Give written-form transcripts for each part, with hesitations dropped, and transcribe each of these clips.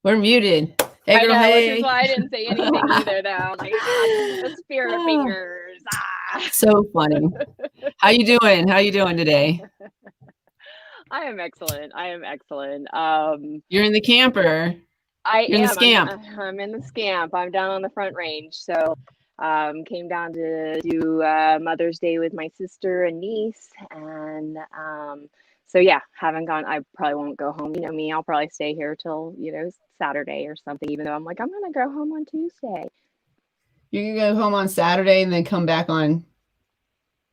We're muted. Hey, I girl, know, hey. which is why I didn't say anything either, though. I'm like, the spirit fingers. So funny. How you doing? How you doing today? I am excellent. I am excellent. You're in the camper. I You're in the am. scamp. I'm in the scamp. I'm down on the Front Range. So, came down to do Mother's Day with my sister and niece, and so yeah, haven't gone. I probably won't go home. You know me. I'll probably stay here till Saturday or something. Even though I'm like I'm gonna go home on Tuesday. You can go home on Saturday and then come back on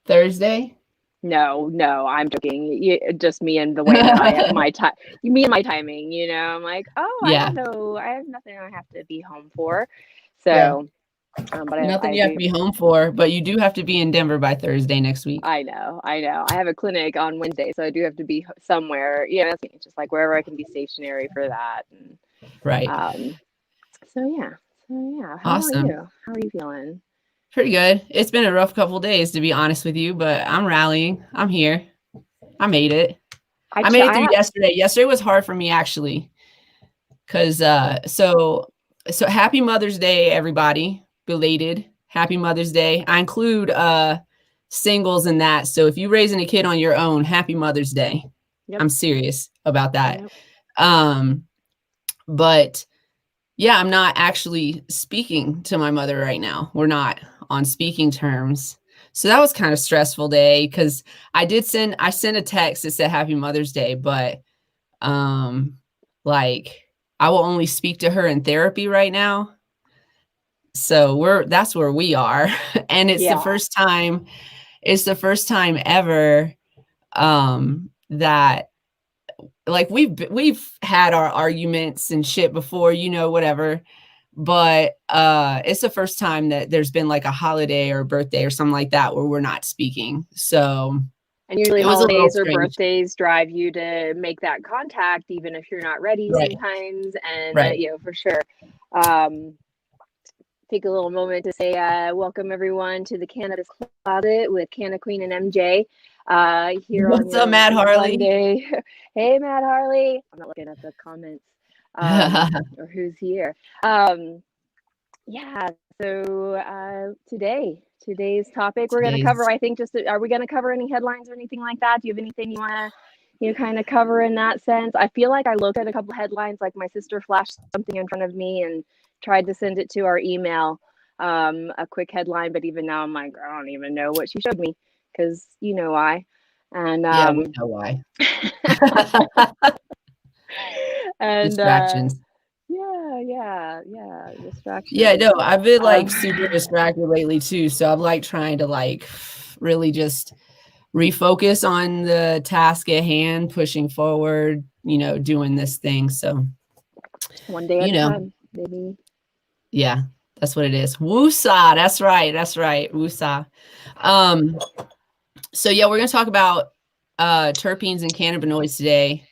Thursday. No, I'm joking. Just me and the way that me and my timing. I'm like, oh, Yeah. I have nothing I have to be home for. Yeah. So, but Nothing I you have to do. be home for, but you do have to be in Denver by Thursday next week. I know. I have a clinic on Wednesday, so I do have to be somewhere. It's just like wherever I can be stationary for that. And Right. So yeah. How are Awesome. you? How are you feeling? Pretty good. It's been a rough couple days, to be honest with you, but I'm rallying. I'm here. I made it. I made it through yesterday. Yesterday was hard for me, actually, because so happy Mother's Day, everybody. Belated happy Mother's Day. I include singles in that. So if you're raising a kid on your own, happy Mother's Day. Yep. I'm serious about that. Yep. But yeah, I'm not actually speaking to my mother right now. We're not on speaking terms. So that was kind of stressful day because I sent a text that said happy Mother's Day, but like I will only speak to her in therapy right now. So that's where we are. And it's the first time ever that like we've had our arguments and shit before, whatever. But it's the first time that there's been like a holiday or a birthday or something like that where we're not speaking. So and usually holidays or birthdays drive you to make that contact, even if you're not ready sometimes. And for sure. Take a little moment to say welcome everyone to the Cannabis Closet with CannaQueen and MJ. Here What's up, Matt Harley? Monday. Hey, Matt Harley. I'm not looking at the comments or who's here. Yeah. So today's topic we're going to cover. I think are we going to cover any headlines or anything like that? Do you have anything you want to kind of cover in that sense? I feel like I looked at a couple headlines, like my sister flashed something in front of me and tried to send it to our email, a quick headline, but even now I'm like, I don't even know what she showed me because you know why. And yeah, we know why. And distractions. Yeah, distractions. Yeah, no, I've been like super distracted lately too. So I'm like trying to like really just refocus on the task at hand, pushing forward, doing this thing. So one day at a time, maybe. Yeah, that's what it is. Woosah. That's right. Woosah. So yeah, we're gonna talk about terpenes and cannabinoids today.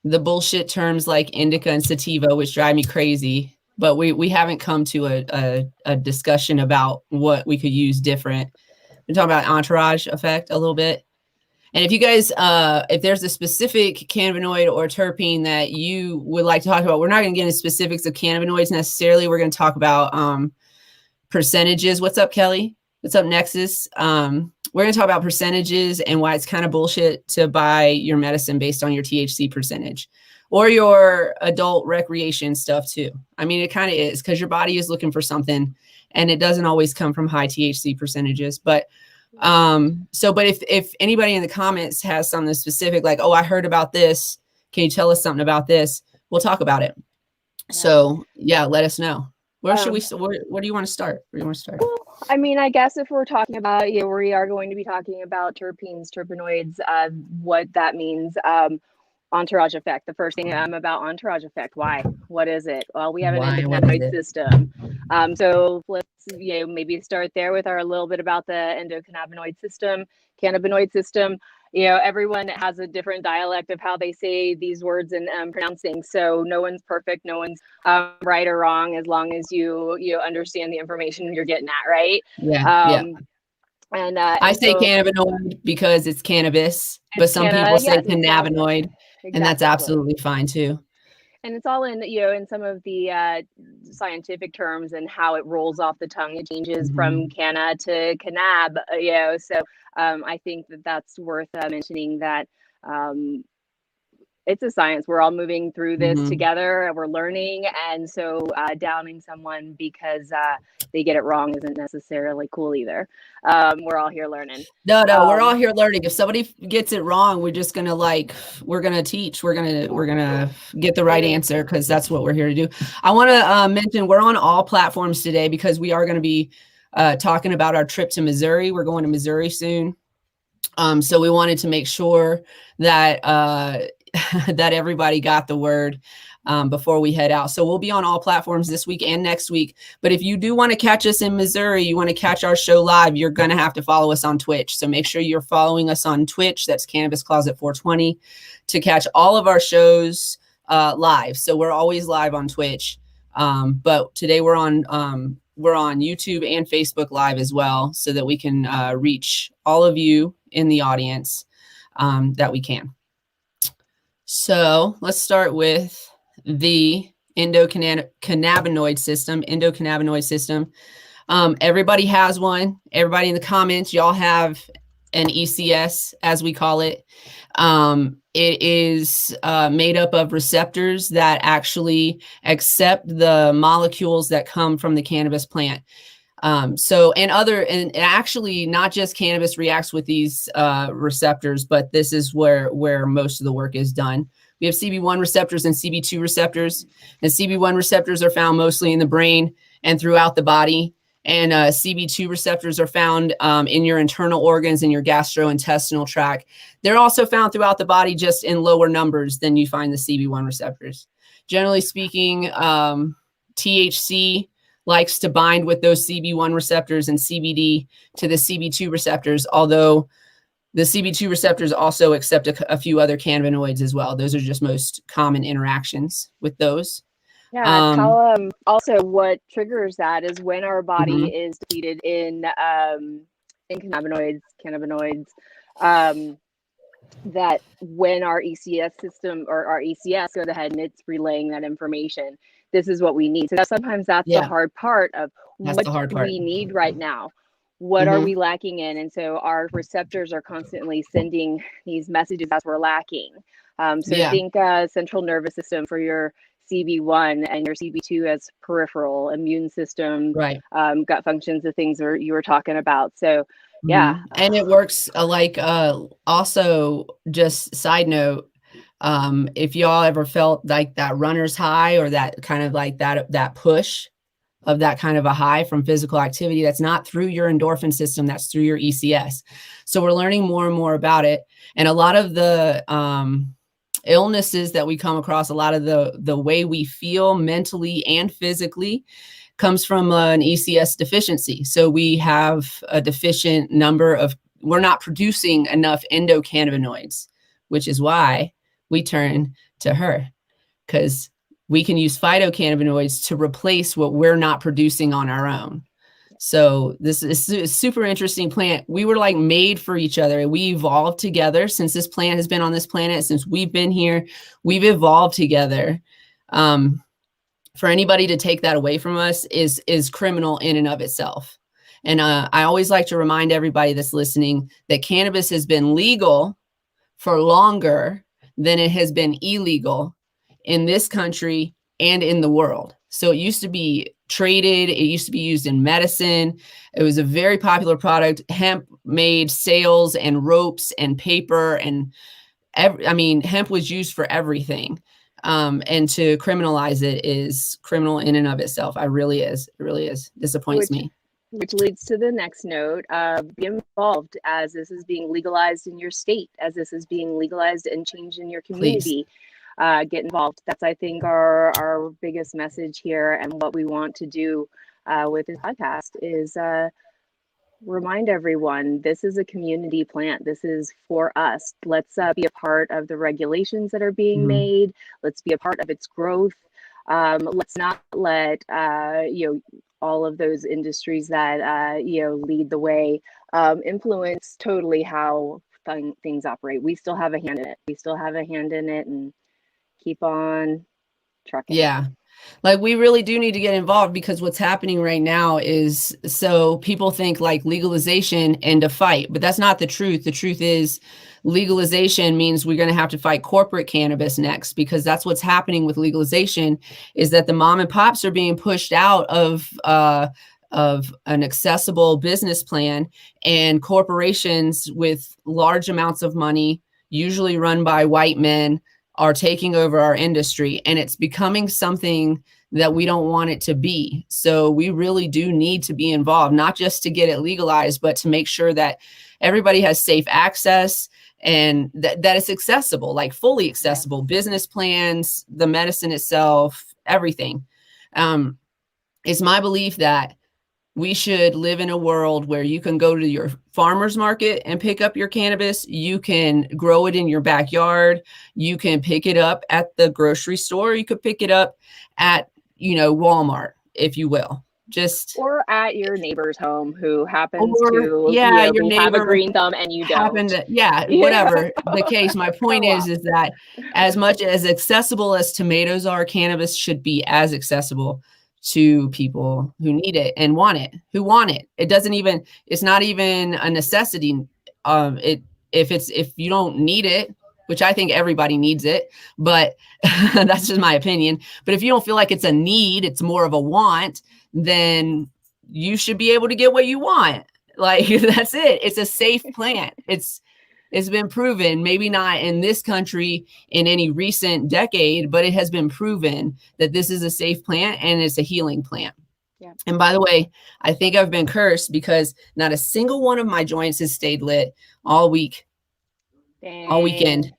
The bullshit terms like indica and sativa, which drive me crazy, but we haven't come to a discussion about what we could use different. We're talking about entourage effect a little bit. And if you guys, if there's a specific cannabinoid or terpene that you would like to talk about, we're not going to get into specifics of cannabinoids necessarily. We're going to talk about percentages. What's up, Kelly? What's up, Nexus? We're going to talk about percentages and why it's kind of bullshit to buy your medicine based on your THC percentage or your adult recreation stuff too. I mean, it kind of is because your body is looking for something and it doesn't always come from high THC percentages. But if anybody in the comments has something specific, like, oh, I heard about this, can you tell us something about this? We'll talk about it. Yeah. So yeah, let us know. Where should we, where do you want to start? Where do you want to start? Well, I mean, I guess if we're talking about, we are going to be talking about terpenes, terpenoids, what that means, entourage effect. The first thing about entourage effect. Why? What is it? Well, we have an endocannabinoid system. So let's maybe start there with a little bit about the endocannabinoid system, cannabinoid system. Everyone has a different dialect of how they say these words and pronounce things. So no one's perfect. No one's right or wrong as long as you understand the information you're getting at, right? Yeah. And I say cannabinoid because it's cannabis, but some people say cannabinoid, and that's absolutely fine too. And it's all in, in some of the scientific terms and how it rolls off the tongue. It changes from canna to cannab, So I think that that's worth mentioning that it's a science. We're all moving through this together and we're learning. And so downing someone because they get it wrong isn't necessarily cool either. We're all here learning. No, we're all here learning. If somebody gets it wrong, we're just gonna we're gonna teach. We're gonna get the right answer, because that's what we're here to do. I want to mention we're on all platforms today because we are going to be talking about our trip to Missouri. We're going to Missouri soon. So we wanted to make sure that that everybody got the word before we head out. So we'll be on all platforms this week and next week. But if you do want to catch us in Missouri, you want to catch our show live, you're going to have to follow us on Twitch. So make sure you're following us on Twitch. That's Cannabis Closet 420 to catch all of our shows live. So we're always live on Twitch. But today we're on YouTube and Facebook Live as well, so that we can reach all of you in the audience that we can. So let's start with the endocannabinoid system. Everybody has one. Everybody in the comments, y'all have an ECS, as we call it. It is made up of receptors that actually accept the molecules that come from the cannabis plant. And actually not just cannabis reacts with these receptors, but this is where most of the work is done. We have CB1 receptors and CB2 receptors, and CB1 receptors are found mostly in the brain and throughout the body. And CB2 receptors are found in your internal organs, in your gastrointestinal tract. They're also found throughout the body, just in lower numbers than you find the CB1 receptors. Generally speaking, THC likes to bind with those CB1 receptors and CBD to the CB2 receptors, although the CB2 receptors also accept a few other cannabinoids as well. Those are just most common interactions with those. Yeah, also what triggers that is when our body is depleted in cannabinoids, that when our ECS system or our ECS goes ahead and it's relaying that information, this is what we need. So sometimes that's the hard part of what do we need right now? What are we lacking in? And so our receptors are constantly sending these messages as we're lacking. Think central nervous system for your CB1 and your CB2 as peripheral, immune system, gut functions, the things you were talking about. So yeah. And it works also, just side note, if y'all ever felt like that runner's high, or that kind of like that push of that kind of a high from physical activity, that's not through your endorphin system, that's through your ECS. So we're learning more and more about it. And a lot of the illnesses that we come across, a lot of the way we feel mentally and physically comes from an ECS deficiency. So we have a deficient we're not producing enough endocannabinoids, which is why we turn to her, because we can use phytocannabinoids to replace what we're not producing on our own. So this is a super interesting plant. We were like made for each other. We evolved together since this plant has been on this planet. Since we've been here, we've evolved together. For anybody to take that away from us is criminal in and of itself. And I always like to remind everybody that's listening that cannabis has been legal for longer than it has been illegal in this country and in the world. So it used to be traded. It used to be used in medicine. It was a very popular product. Hemp made sails and ropes and paper, and hemp was used for everything. And to criminalize it is criminal in and of itself. It really is. Disappoints me. Which leads to the next note. Be involved as this is being legalized in your state, as this is being legalized and changed in your community. Please. Get involved. That's, I think, our biggest message here, and what we want to do with this podcast is remind everyone this is a community plant. This is for us. Let's be a part of the regulations that are being made. Let's be a part of its growth. Let's not let all of those industries that lead the way influence totally how things operate. We still have a hand in it. And keep on trucking. Yeah. Like we really do need to get involved, because what's happening right now is, so people think like legalization and a fight, but that's not the truth. The truth is legalization means we're going to have to fight corporate cannabis next, because that's what's happening with legalization, is that the mom and pops are being pushed out of an accessible business plan, and corporations with large amounts of money, usually run by white men, are taking over our industry, and it's becoming something that we don't want it to be. So we really do need to be involved, not just to get it legalized, but to make sure that everybody has safe access, and that it's accessible, like fully accessible, business plans, the medicine itself, everything. It's my belief that we should live in a world where you can go to your farmer's market and pick up your cannabis. You can grow it in your backyard. You can pick it up at the grocery store. You could pick it up at, Walmart, if you will. Or at your neighbor's home who happens to your neighbor have a green thumb and you don't. Whatever the case. My point is that as much as accessible as tomatoes are, cannabis should be as accessible to people who need it and want it, it's not even a necessity. If you don't need it, which I think everybody needs it, but that's just my opinion. But if you don't feel like it's a need, it's more of a want, then you should be able to get what you want. Like, that's it. It's a safe plant. It's been proven, maybe not in this country in any recent decade, but it has been proven that this is a safe plant and it's a healing plant. Yeah. And by the way, I think I've been cursed because not a single one of my joints has stayed lit all week. Dang. All weekend.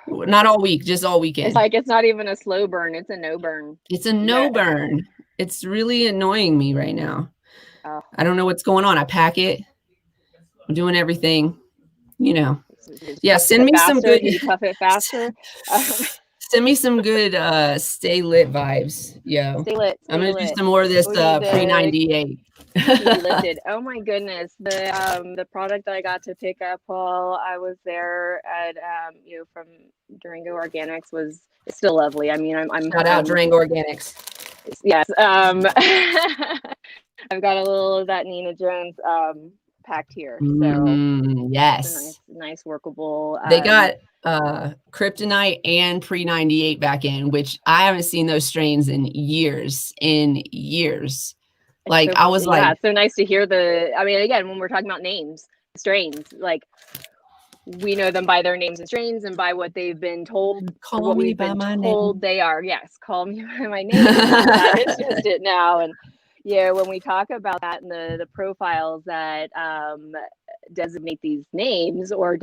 Not all week, just all weekend. It's like, it's not even a slow burn. It's a no burn. It's a no burn. It's really annoying me right now. Oh. I don't know what's going on. I pack it. I'm doing everything. Send me some good. You puff it faster. Send me some good stay lit vibes, yo. Stay lit. I'm gonna do some more of this pre-98. Lifted. Oh my goodness, the product I got to pick up while I was there at from Durango Organics was still lovely. I mean, I'm shout out Durango Organics. Yes. I've got a little of that Nina Jones packed here. So yes, nice workable. They got Kryptonite and pre-98 back in, which I haven't seen those strains in years. Like, so, I was like, it's so nice to hear again, when we're talking about names, strains, like we know them by their names and strains and by what they've been told. Call me by my name. They are. Yes, call me by my name. It's just it now. And when we talk about that and the profiles that designate these names or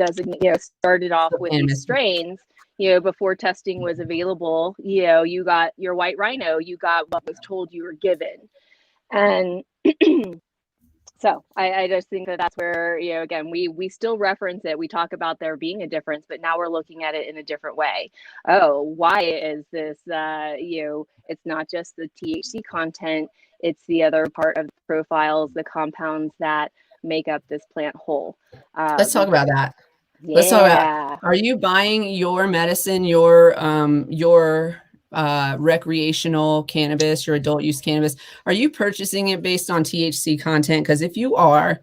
started off with these strains, before testing was available, you got your white rhino, you got what was told you were given. And so I just think that's where, again, we still reference it. We talk about there being a difference, but now we're looking at it in a different way. Oh, why is this, it's not just the THC content, it's the other part of the profiles, the compounds that make up this plant whole. Let's talk about that. Yeah. Let's talk about, are you buying your medicine, your recreational cannabis, your adult use cannabis, are you purchasing it based on THC content? Because if you are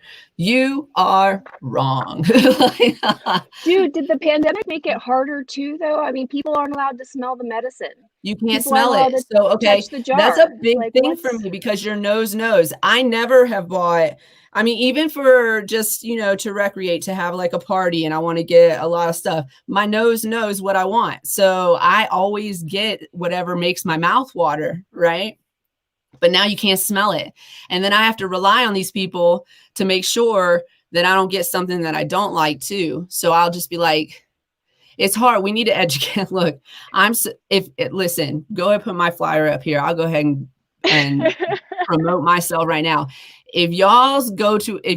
wrong. Dude, did the pandemic make it harder too, though? I mean, people aren't allowed to smell the medicine. You can't smell it. So, okay, that's a big thing for me, because your nose knows. I never have bought, even for just, to recreate, to have like a party and I want to get a lot of stuff, my nose knows what I want. So I always get whatever makes my mouth water, right? But now you can't smell it. And then I have to rely on these people to make sure that I don't get something that I don't like too. So I'll just be like, it's hard. We need to educate. Look, listen, go ahead and put my flyer up here. I'll go ahead and promote myself right now. If y'all go to a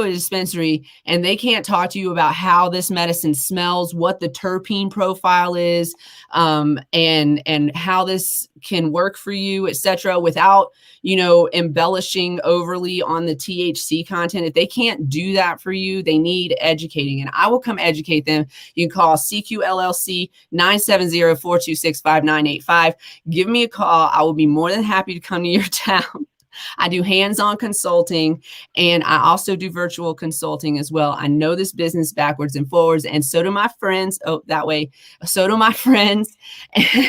dispensary and they can't talk to you about how this medicine smells, what the terpene profile is, and how this can work for you, etc., without, embellishing overly on the THC content, if they can't do that for you, they need educating, and I will come educate them. You can call CQLLC 970-426-5985. Give me a call. I will be more than happy to come to your town. I do hands-on consulting, and I also do virtual consulting as well. I know this business backwards and forwards, and so do my friends. Oh, that way. So do my friends.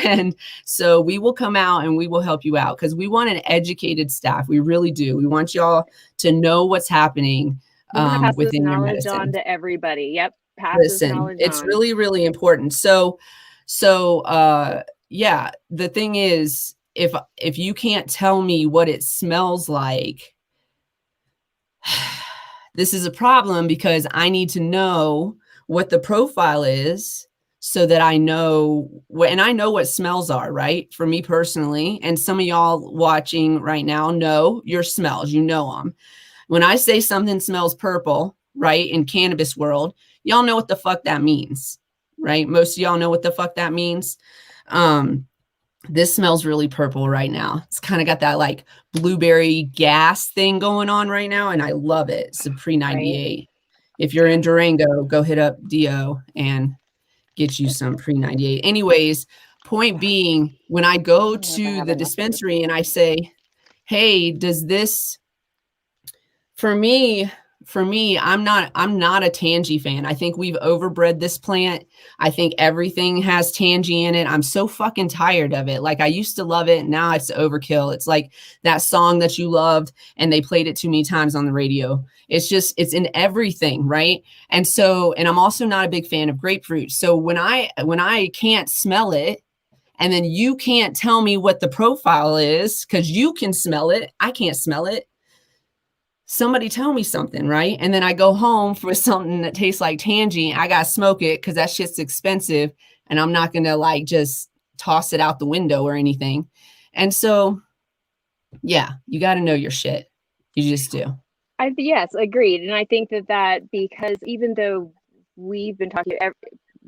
And so we will come out and we will help you out because we want an educated staff. We really do. We want y'all to know what's happening within your medicine. On to everybody. Yep. Listen, it's really, really important. So yeah, the thing is, if you can't tell me what it smells like, this is a problem because I need to know what the profile is so that I know and I know what smells are, right? For me personally, and some of y'all watching right now know your smells, you know them. When I say something smells purple, right, in cannabis world, y'all know what the fuck that means, right? Most of y'all know what the fuck that means. This smells really purple right now. It's kind of got that like blueberry gas thing going on right now, and I love it. It's a pre-98. Right. If you're in Durango, go hit up Dio and get you some pre-98. Anyways, point being, when I go to the dispensary and I say, hey, does this, for me, I'm not a tangy fan. I think we've overbred this plant. I think everything has tangy in it. I'm so fucking tired of it. Like I used to love it. Now it's overkill. It's like that song that you loved and they played it too many times on the radio. It's in everything. Right. And I'm also not a big fan of grapefruit. So when I can't smell it, and then you can't tell me what the profile is because you can smell it, I can't smell it. Somebody tell me something, right? And then I go home for something that tastes like tangy. I got to smoke it because that shit's expensive and I'm not going to like just toss it out the window or anything. And so, yeah, you got to know your shit. You just do. Yes, agreed. And I think that because even though we've been talking to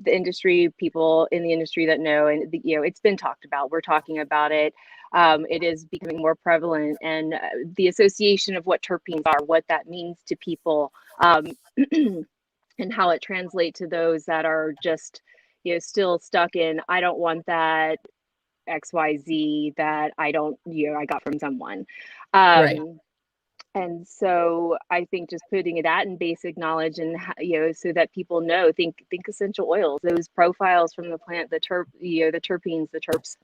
the industry, people in the industry that know, and it's been talked about, we're talking about it. It is becoming more prevalent, and the association of what terpenes are, what that means to people, and how it translates to those that are just, still stuck in, I don't want that XYZ that I got from someone. Right. And so I think just putting that in basic knowledge and, so that people know, think essential oils, those profiles from the plant, the terpenes, the terps.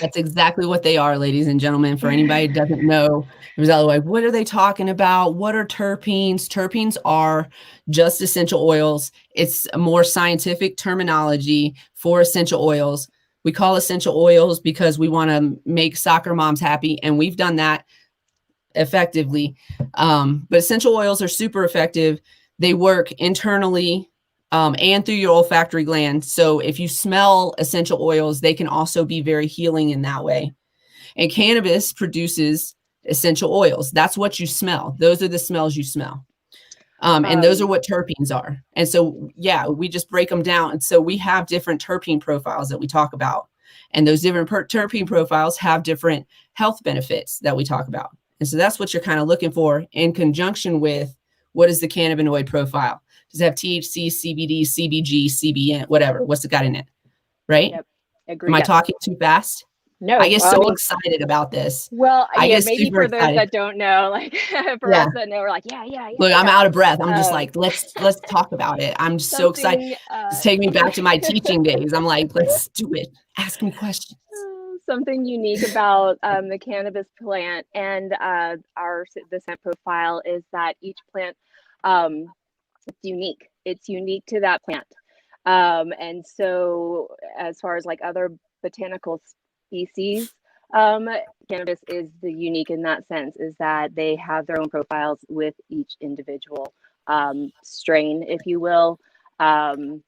That's exactly what they are, ladies and gentlemen. For anybody who doesn't know, it was like, what are they talking about? What are terpenes? Terpenes are just essential oils. It's a more scientific terminology for essential oils. We call essential oils because we want to make soccer moms happy, and we've done that effectively. But essential oils are super effective. They work internally and through your olfactory gland. So if you smell essential oils, they can also be very healing in that way. And cannabis produces essential oils. That's what you smell. Those are the smells you smell. And those are what terpenes are. And so, yeah, we just break them down. And so we have different terpene profiles that we talk about. And those different terpene profiles have different health benefits that we talk about. And so that's what you're kind of looking for in conjunction with what is the cannabinoid profile? Does it have THC, CBD, CBG, CBN, whatever? What's it got in it? Right? Yep. Agreed. Am I talking too fast? No. I get so excited about this. Well, maybe for those that don't know, like for us that know, we're like, yeah. Look, I'm out of breath. I'm just like, let's talk about it. I'm so excited. Just take me back to my teaching days. I'm like, let's do it. Ask me questions. Something unique about the cannabis plant and the scent profile is that each plant, it's unique. It's unique to that plant. And so as far as like other botanical species, cannabis is the unique in that sense, is that they have their own profiles with each individual strain, if you will, phenom.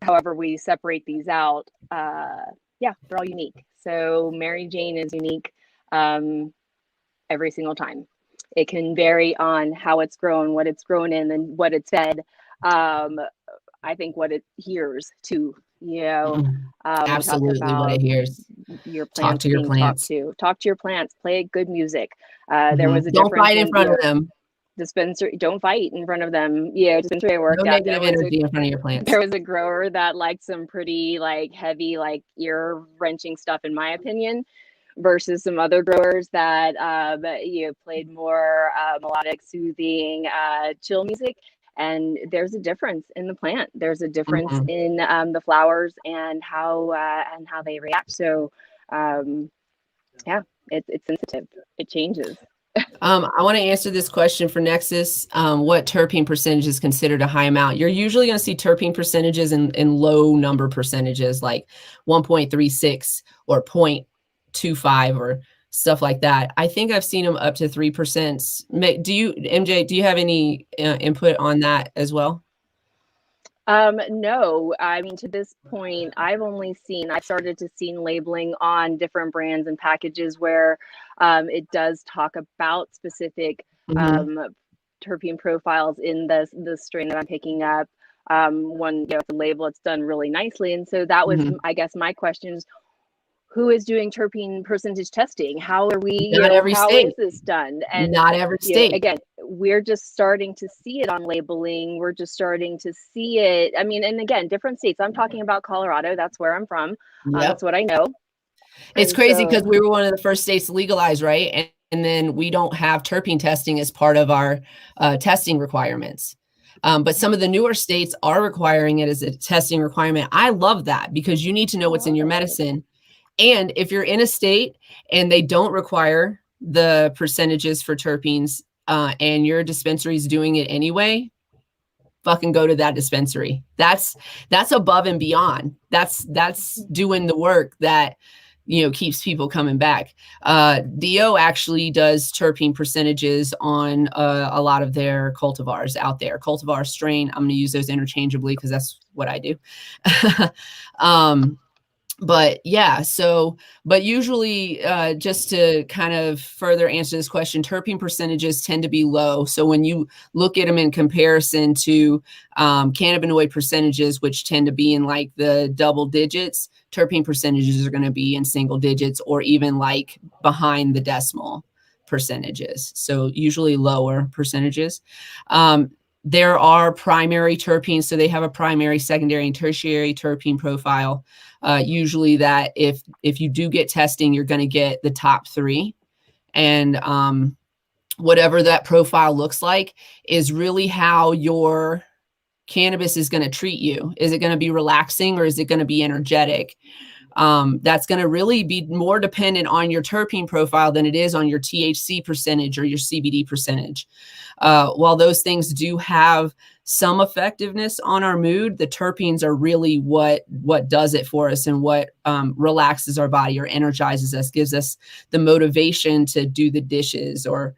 However we separate these out, they're all unique. So Mary Jane is unique every single time. It can vary on how it's grown, what it's grown in, and what it's fed. I think what it hears too, you know. We talk Absolutely what it about hears. your Talk plants to your being plants. Talk to your plants, play good music. There was a Don't difference fight in front of them. Dispensary, don't fight in front of them. Yeah, dispensary I worked No at, negative energy in front of your plants. there was a grower that liked some pretty like heavy, like ear wrenching stuff, in my opinion, versus some other growers that played more melodic, soothing, chill music. And there's a difference in the plant. There's a difference in the flowers and how they react. So yeah, it's sensitive. It changes. I want to answer this question for Nexus. What terpene percentage is considered a high amount? You're usually going to see terpene percentages in low number percentages, like 1.36 or 0.25 or stuff like that. I think I've seen them up to 3%. MJ, do you have any input on that as well? No, I mean, to this point, I've started to see labeling on different brands and packages where it does talk about specific terpene profiles in the strain that I'm picking up. The label, it's done really nicely. And so that was, I guess, my question is, who is doing terpene percentage testing? How are we, how is this done? And not every state. Again, we're just starting to see it on labeling. We're just starting to see it. I mean, and again, different states. I'm talking about Colorado. That's where I'm from. That's what I know. It's crazy because we were one of the first states to legalize, right? And then we don't have terpene testing as part of our testing requirements. But some of the newer states are requiring it as a testing requirement. I love that because you need to know what's in your medicine. And if you're in a state and they don't require the percentages for terpenes and your dispensary is doing it anyway, fucking go to that dispensary. That's above and beyond. That's doing the work that, keeps people coming back. DO actually does terpene percentages on a lot of their cultivars out there. Cultivar strain, I'm going to use those interchangeably because that's what I do. But yeah, but usually just to kind of further answer this question, terpene percentages tend to be low. So when you look at them in comparison to cannabinoid percentages, which tend to be in like the double digits, terpene percentages are going to be in single digits or even like behind the decimal percentages. So usually lower percentages. There are primary terpenes. So they have a primary, secondary, and tertiary terpene profile. Usually that if you do get testing, you're going to get the top 3. And whatever that profile looks like is really how your cannabis is going to treat you. Is it going to be relaxing or is it going to be energetic? That's going to really be more dependent on your terpene profile than it is on your THC percentage or your CBD percentage. While those things do have some effectiveness on our mood, the terpenes are really what does it for us and what relaxes our body or energizes us, gives us the motivation to do the dishes or,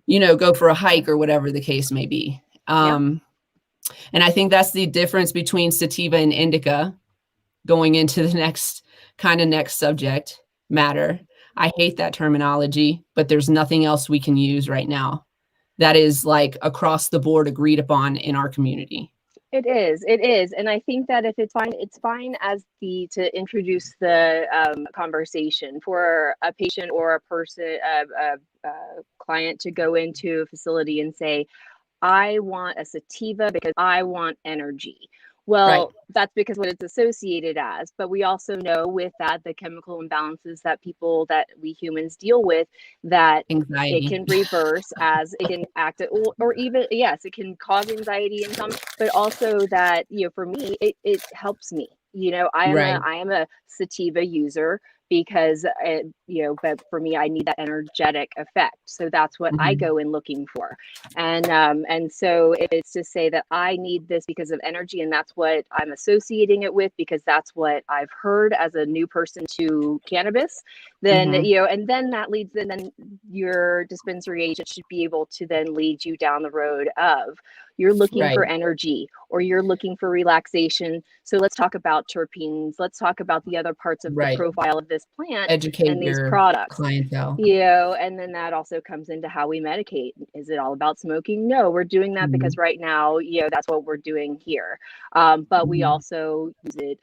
go for a hike or whatever the case may be. And I think that's the difference between sativa and indica. Going into the next subject matter. I hate that terminology, but there's nothing else we can use right now that is like across the board agreed upon in our community. It is. And I think that if it's fine as to introduce the conversation for a patient or a person, a client to go into a facility and say, I want a sativa because I want energy. Well, that's because what it's associated as. But we also know with that, the chemical imbalances that we humans deal with, that anxiety. It can reverse as it can act, or even, yes, it can cause anxiety in some, but also that, for me, it helps me. I am a sativa user because, but for me, I need that energetic effect. So that's what I go in looking for. And so it's to say that I need this because of energy, and that's what I'm associating it with, because that's what I've heard as a new person to cannabis. Then, and then that leads, and then your dispensary agent should be able to then lead you down the road of, You're looking Right. for energy or you're looking for relaxation. So let's talk about terpenes. Let's talk about the other parts of the Right. profile of this plant Educate and these your products. clientele. And then that also comes into how we medicate. Is it all about smoking? No, we're doing that because right now, that's what we're doing here. But we also use it,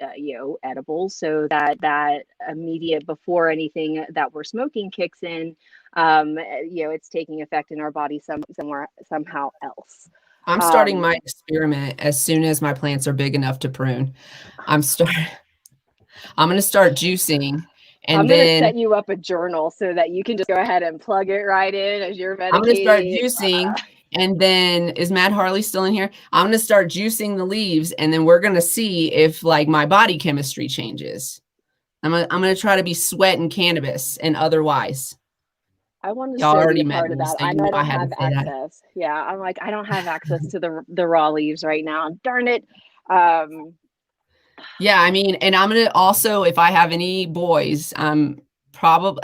edibles, so that immediate before anything that we're smoking kicks in, it's taking effect in our body somehow else. I'm starting my experiment as soon as my plants are big enough to prune. I'm going to start juicing, and I'm going to then set you up a journal so that you can just go ahead and plug it right in as you're medicating. I'm going to start juicing, and then is Matt Harley still in here? I'm going to start juicing the leaves, and then we're going to see if like my body chemistry changes. I'm going to try to be sweating cannabis and otherwise. I want to Y'all so already be a met part of me, that. so I know I don't had have to say that. access. Yeah, I'm like, I don't have access to the raw leaves right now. Darn it. Yeah, I mean, and I'm gonna also, if I have any boys, probably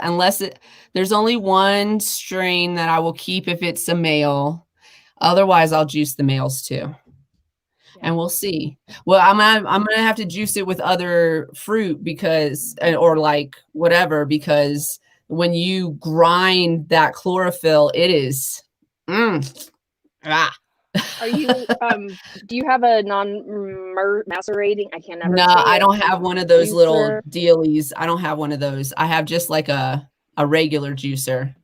there's only one strain that I will keep if it's a male. Otherwise, I'll juice the males too. And we'll see. Well, I'm gonna have to juice it with other fruit because, or like whatever, because when you grind that chlorophyll, it is. Are you do you have a non-macerating? I can't never No, say I it. don't have one of those Juicer. little dealies. I don't have one of those. I have just like a regular juicer.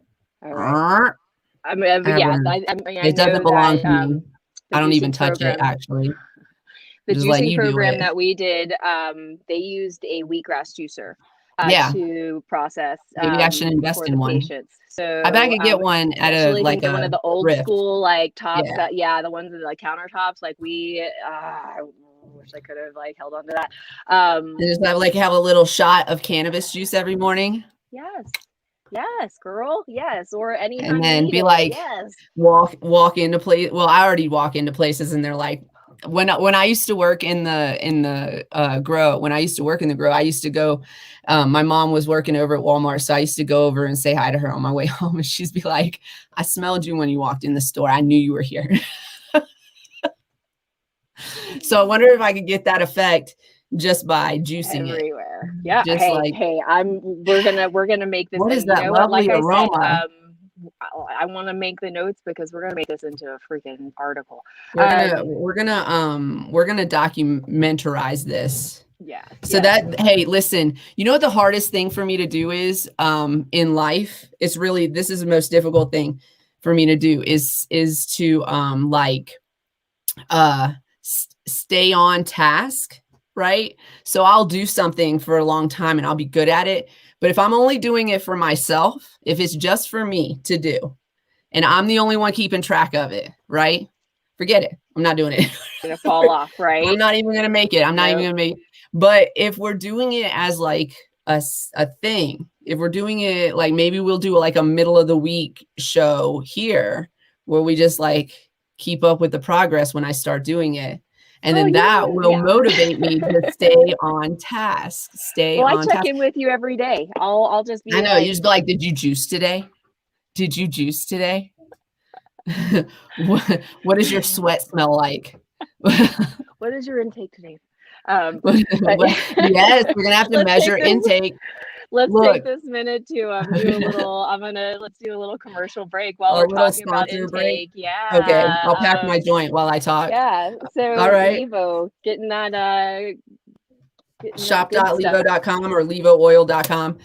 All right. I mean, It doesn't belong to me. I don't even touch it, actually. The just let juicing you do program it. that we did, they used a wheatgrass juicer to process Maybe I should invest for in the one. patients. So I bet I could get one at a especially like get one of the old school like tops that the ones with like countertops. Like I wish I could have like held on to that. Just have a little shot of cannabis juice every morning. Yes, girl. Yes, or anytime. And then be like, walk into place. Well, I already walk into places, and they're like, when I used to work in the grow, I used to go. My mom was working over at Walmart, so I used to go over and say hi to her on my way home, and she'd be like, "I smelled you when you walked in the store. I knew you were here." So I wonder if I could get that effect just by juicing everywhere. Yeah. just we're gonna make this. What is that lovely aroma? I said, I want to make the notes because we're gonna make this into a freaking article. We're gonna documentarize this. Yeah. So hey, listen, you know what the hardest thing for me to do is in life? This is the most difficult thing for me to do is to stay on task, right? So I'll do something for a long time and I'll be good at it. But if I'm only doing it for myself, if it's just for me to do, and I'm the only one keeping track of it, right? Forget it. I'm not doing it. It's gonna fall off, right? I'm not even gonna make it. But if we're doing it as like a thing, if we're doing it like maybe we'll do like a middle of the week show here where we just like keep up with the progress when I start doing it. And then that will motivate me to stay on task. I check in with you every day. I'll just be. I know, you just be like, did you juice today? Did you juice today? What does your sweat smell like? What is your intake today? Yes, we're gonna have to measure intake. Let's take this minute to do a little. Let's do a little commercial break while we're talking about intake. Break. Yeah. Okay, I'll pack my joint while I talk. Yeah. So all right. Levo, getting that shop.levo.com or levooil.com.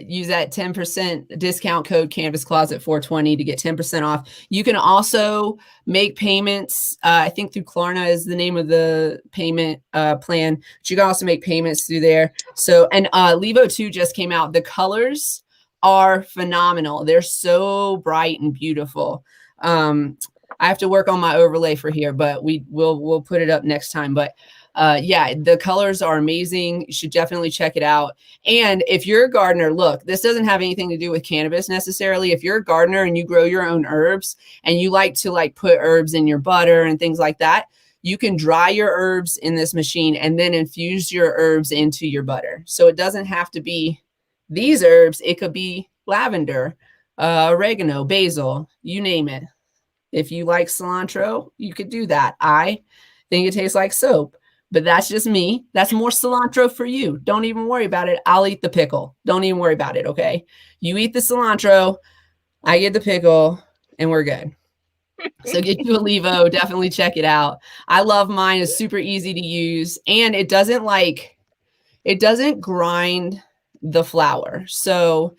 Use that 10% discount code Canvas Closet 420 to get 10% off. You can also make payments. I think through Klarna is the name of the payment plan. But you can also make payments through there. So, and Levo 2 just came out. The colors are phenomenal. They're so bright and beautiful. I have to work on my overlay for here, but we'll put it up next time. But the colors are amazing. You should definitely check it out. And if you're a gardener, look, this doesn't have anything to do with cannabis necessarily. If you're a gardener and you grow your own herbs and you like to put herbs in your butter and things like that, you can dry your herbs in this machine and then infuse your herbs into your butter. So it doesn't have to be these herbs. It could be lavender, oregano, basil, you name it. If you like cilantro, you could do that. I think it tastes like soap, but that's just me. That's more cilantro for you. Don't even worry about it. I'll eat the pickle. Don't even worry about it, okay? You eat the cilantro, I get the pickle, and we're good. So get you a Levo. Definitely check it out. I love mine. It's super easy to use, and it doesn't grind the flower. So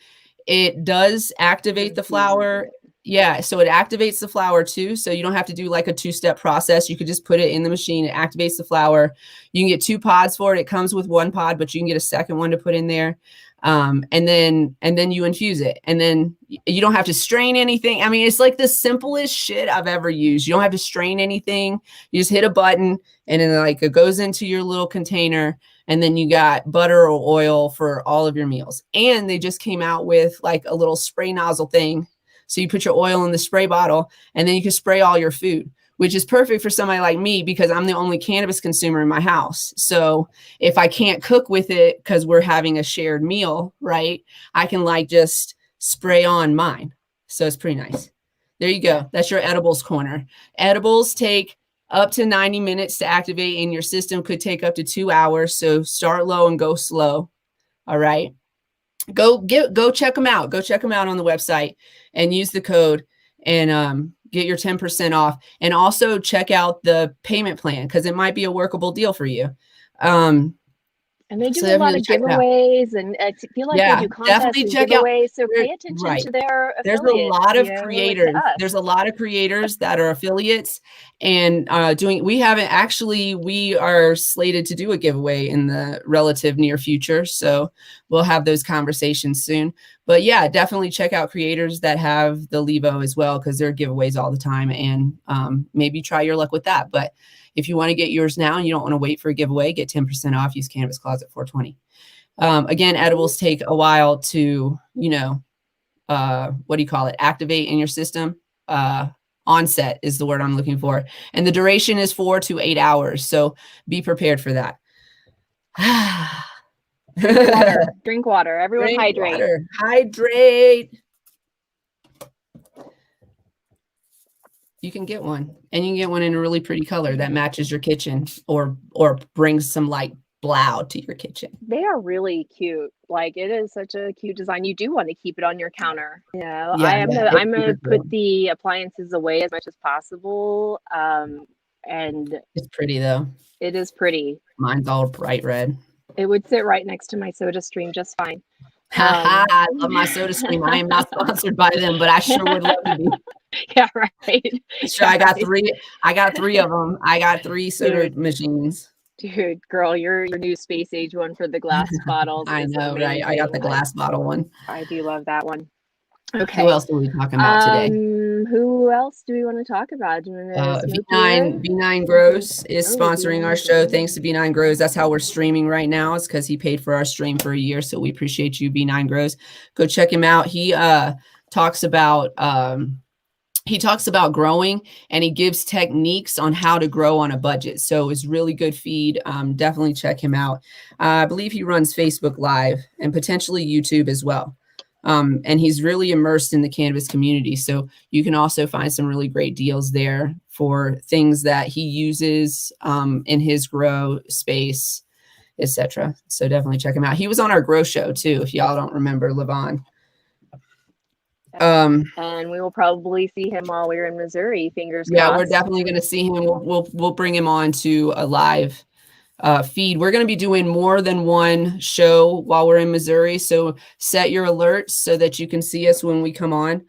it does activate the flower. Yeah, so it activates the flower too. So you don't have to do like a 2-step process. You could just put it in the machine. It activates the flower. You can get 2 pods for it. It comes with 1 pod, but you can get a second one to put in there. And then you infuse it, and then you don't have to strain anything. I mean, it's like the simplest shit I've ever used. You don't have to strain anything. You just hit a button, and then like it goes into your little container, and then you got butter or oil for all of your meals. And they just came out with like a little spray nozzle thing. So you put your oil in the spray bottle, and then you can spray all your food, which is perfect for somebody like me because I'm the only cannabis consumer in my house. So if I can't cook with it because we're having a shared meal, right, I can like just spray on mine. So it's pretty nice. There you go. That's your edibles corner. Edibles take up to 90 minutes to activate in your system, could take up to 2 hours. So start low and go slow. All right. Go check them out. Go check them out on the website and use the code and get your 10% off. And also check out the payment plan because it might be a workable deal for you. And they do a lot of giveaways, and I feel like they do contests and giveaways. So pay attention to their affiliates. There's a lot of creators. There's a lot of creators that are affiliates and we are slated to do a giveaway in the relative near future. So we'll have those conversations soon. But yeah, definitely check out creators that have the Levo as well, because there are giveaways all the time, and maybe try your luck with that. But if you want to get yours now and you don't want to wait for a giveaway, get 10% off. Use Cannabis Closet 420. Again, edibles take a while to, activate in your system. Onset is the word I'm looking for. And the duration is 4 to 8 hours. So be prepared for that. Drink water. Everyone hydrate. Hydrate. You can get one, and you can get one in a really pretty color that matches your kitchen or brings some like blow to your kitchen. They are really cute. Like, it is such a cute design. You do want to keep it on your counter. I'm gonna put the appliances away as much as possible. And it's pretty though. It is pretty. Mine's all bright red. It would sit right next to my Soda Stream just fine. I love my Soda Stream. I am not sponsored by them, but I sure would love to be. Yeah, right. Sure, I got 3 of them. I got 3 soda machines. Dude, girl, your new space age one for the glass bottles. I know, amazing. Right? I got the glass bottle one. I do love that one. Okay. Who else are we talking about today? Who else do we want to talk about? B9 Grows is sponsoring our show. Thanks to B9 Grows. That's how we're streaming right now. It's because he paid for our stream for a year. So we appreciate you, B9 Grows. Go check him out. He talks about growing, and he gives techniques on how to grow on a budget. So it's really good feed. Definitely check him out. I believe he runs Facebook Live and potentially YouTube as well. And he's really immersed in the cannabis community. So you can also find some really great deals there for things that he uses in his grow space, etc. So definitely check him out. He was on our grow show too, if y'all don't remember, Levon. And we will probably see him while we're in Missouri. Fingers crossed. Yeah, we're definitely going to see him. We'll bring him on to a live feed. We're going to be doing more than one show while we're in Missouri. So set your alerts so that you can see us when we come on.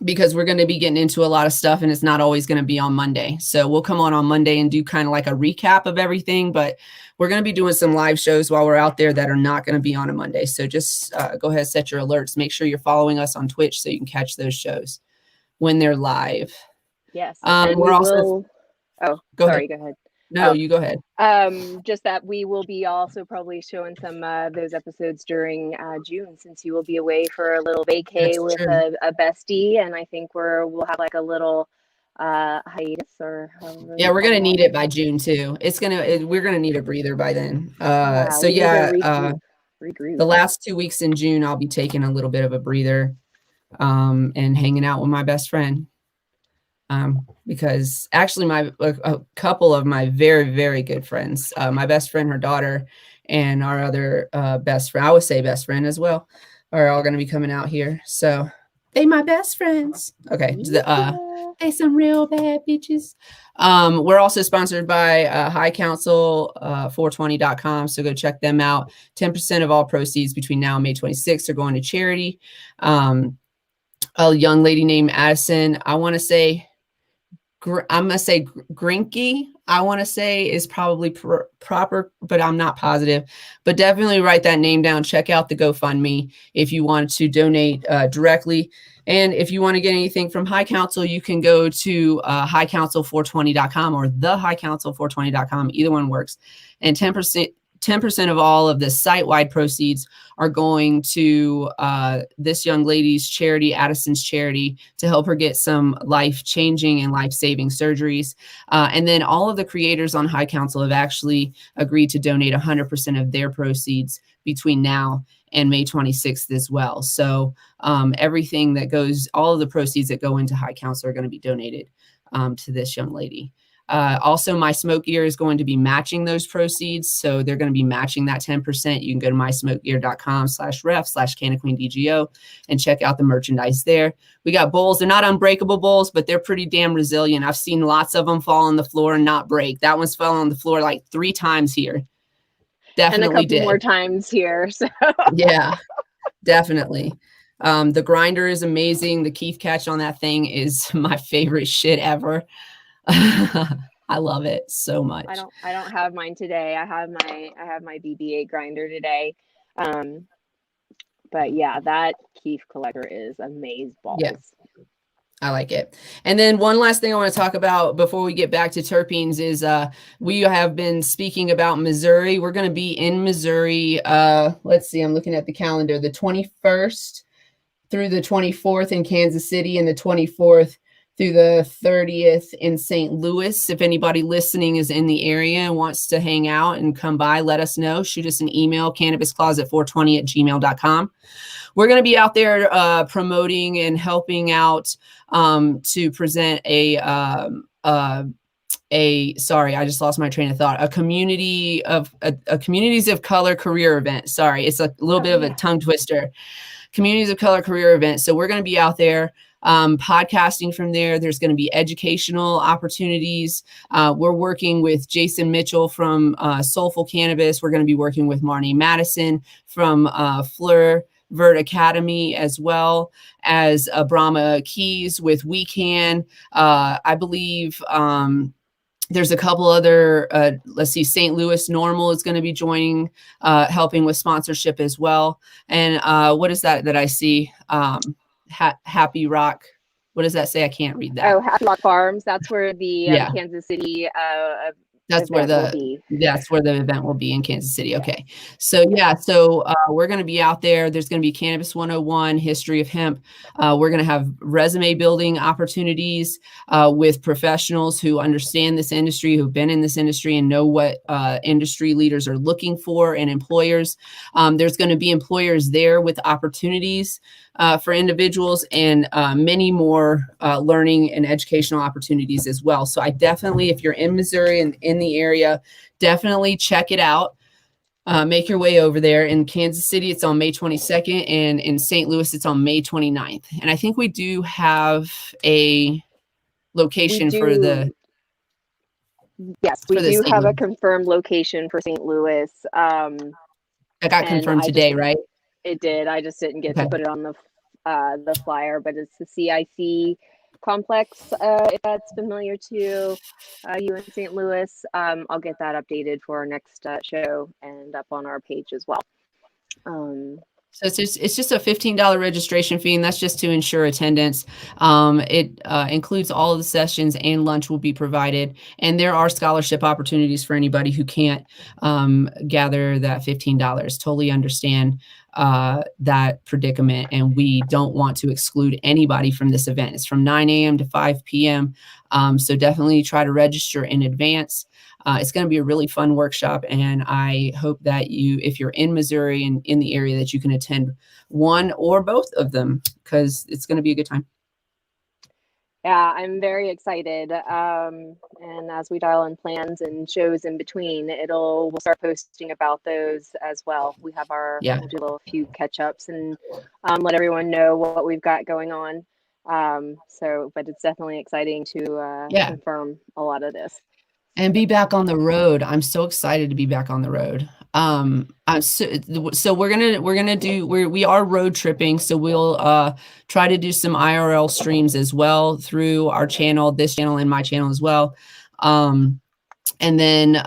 Because we're going to be getting into a lot of stuff, and it's not always going to be on Monday. So we'll come on Monday and do kind of like a recap of everything, but we're going to be doing some live shows while we're out there that are not going to be on a Monday. So just go ahead, set your alerts. Make sure you're following us on Twitch so you can catch those shows when they're live. Yes. We're also. Go ahead. No, you go ahead. Just that we will be also probably showing some of those episodes during June, since you will be away for a little vacay with a bestie, and I think we'll have like a little hiatus or. We're gonna need it by June too. We're gonna need a breather by then. Regroup. The last 2 weeks in June, I'll be taking a little bit of a breather, and hanging out with my best friend. Because actually a couple of my very, very good friends, my best friend, her daughter, and our other best friend, I would say best friend as well, are all going to be coming out here. So they my best friends. Okay. They some real bad bitches. We're also sponsored by High Council 420.com. So go check them out. 10% of all proceeds between now and May 26th are going to charity. A young lady named Addison, I'm going to say Grinky, I want to say is probably proper, but I'm not positive. But definitely write that name down. Check out the GoFundMe if you want to donate directly. And if you want to get anything from High Council, you can go to highcouncil420.com or thehighcouncil420.com. Either one works. And 10% of all of the site-wide proceeds are going to this young lady's charity, Addison's charity, to help her get some life-changing and life-saving surgeries. And then all of the creators on High Council have actually agreed to donate 100% of their proceeds between now and May 26th as well. So everything that goes, all of the proceeds that go into High Council are going to be donated to this young lady. Also, My Smoke Gear is going to be matching those proceeds. So they're going to be matching that 10%. You can go to mysmokegear.com/ref/CannaQueenDGO and check out the merchandise there. We got bowls. They're not unbreakable bowls, but they're pretty damn resilient. I've seen lots of them fall on the floor and not break. That one's fell on the floor like 3 times here. Definitely and a couple did. more times here. So yeah, definitely. The grinder is amazing. The Keef catch on that thing is my favorite shit ever. I love it so much. I don't have mine today. I have my BB-8 grinder today. But yeah, that Keef collector is amazeballs. Yeah. I like it. And then one last thing I want to talk about before we get back to terpenes is we have been speaking about Missouri. We're going to be in Missouri. Let's see, I'm looking at the calendar, the 21st through the 24th in Kansas City and the 24th through the 30th in St. Louis. If anybody listening is in the area and wants to hang out and come by, let us know. Shoot us an email, cannabiscloset420@gmail.com. We're going to be out there promoting and helping out to present sorry, I just lost my train of thought. A communities of color career event. Sorry, it's a little bit of a tongue twister. Communities of color career event. So we're going to be out there podcasting from there. There's going to be educational opportunities. We're working with Jason Mitchell from Soulful Cannabis. We're going to be working with Marnie Madison from Fleur Vert Academy, as well as Brahma Keys with We Can. I believe there's a couple other, let's see, St. Louis Normal is going to be joining, helping with sponsorship as well. And what is that I see? Happy Rock. What does that say? I can't read that. Oh, Happy Rock Farms. That's where the Kansas City that's where the event will be in Kansas City. Okay. So we're going to be out there. There's going to be Cannabis 101, history of hemp. We're going to have resume building opportunities with professionals who understand this industry, who've been in this industry and know what industry leaders are looking for, and employers. There's going to be employers there with opportunities for individuals, and many more learning and educational opportunities as well. So I definitely, if you're in Missouri and in the area, definitely check it out. Make your way over there. In Kansas City, it's on May 22nd, and in St. Louis, it's on May 29th. And I think we do have a location for the... Yes, we do have a confirmed location for St. Louis. That got confirmed today, right? It did. I just didn't get to put it on the flyer, but it's the CIC complex. If that's familiar to you in St. Louis, I'll get that updated for our next show and up on our page as well. So it's just a $15 registration fee, and that's just to ensure attendance. It includes all of the sessions, and lunch will be provided. And there are scholarship opportunities for anybody who can't gather that $15. Totally understand that predicament, and we don't want to exclude anybody from this event. It's from 9 a.m. to 5 p.m. So definitely try to register in advance. It's going to be a really fun workshop, and I hope that if you're in Missouri and in the area, that you can attend one or both of them, because it's going to be a good time. Yeah, I'm very excited. And as we dial in plans and shows in between, we'll start posting about those as well. We'll do a little few catch ups and let everyone know what we've got going on. But it's definitely exciting to confirm a lot of this. And be back on the road. I'm so excited to be back on the road. So we are road tripping. So we'll try to do some IRL streams as well through our channel, this channel and my channel as well. And then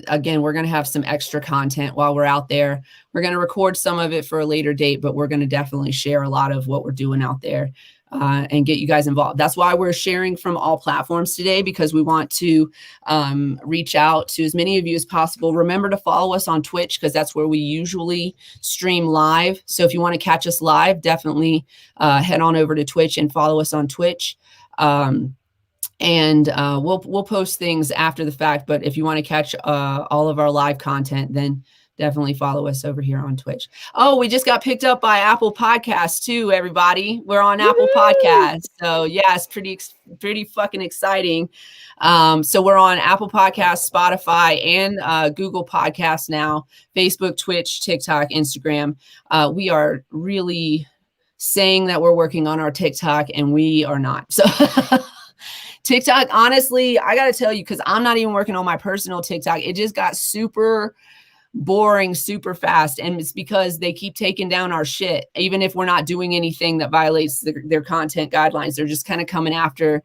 again, we're going to have some extra content while we're out there. We're going to record some of it for a later date, but we're going to definitely share a lot of what we're doing out there. And get you guys involved. That's why we're sharing from all platforms today, because we want to reach out to as many of you as possible. Remember to follow us on Twitch, because that's where we usually stream live. So if you want to catch us live, definitely head on over to Twitch and follow us on Twitch. And we'll post things after the fact. But if you want to catch all of our live content, then definitely follow us over here on Twitch. Oh, we just got picked up by Apple Podcasts too, everybody. We're on Apple Podcasts. So yeah, it's pretty fucking exciting. So we're on Apple Podcasts, Spotify, and Google Podcasts now, Facebook, Twitch, TikTok, Instagram. We are really saying that we're working on our TikTok, and we are not. So TikTok, honestly, I got to tell you, because I'm not even working on my personal TikTok. It just got super boring super fast, and it's because they keep taking down our shit even if we're not doing anything that violates their content guidelines. They're just kind of coming after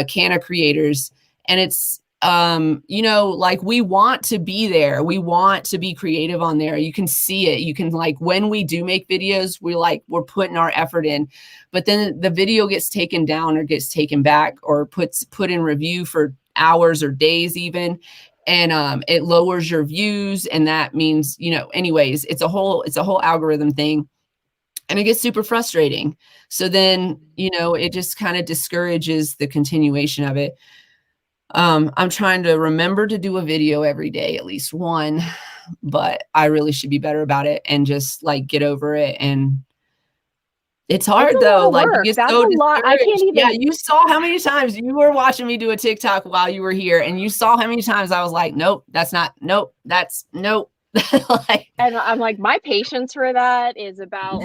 canna creators, and it's like, we want to be there, we want to be creative on there. You can see it, you can, like, when we do make videos, we're putting our effort in, but then the video gets taken down or gets taken back or put in review for hours or days even, and it lowers your views, and that means, anyways, it's a whole algorithm thing, and it gets super frustrating. So then, it just kind of discourages the continuation of it. I'm trying to remember to do a video every day, at least one, but I really should be better about it and just get over it. And it's hard though. You get That's so a lot. I can't even. Yeah, you saw how many times you were watching me do a TikTok while you were here, and you saw how many times I was like, nope, that's not, nope, that's nope. And I'm like, my patience for that is about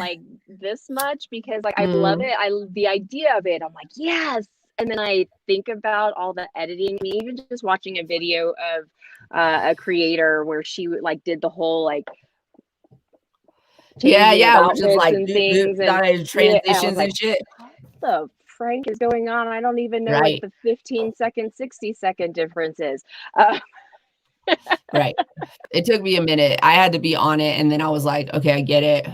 this much, because I love it. The idea of it, I'm like, yes. And then I think about all the editing. I mean, even just watching a video of a creator where she did the whole which is things and transitions and shit. What the Frank is going on? I don't even know what the 15-second, 60-second difference is. Right. It took me a minute. I had to be on it, and then I was like, okay, I get it.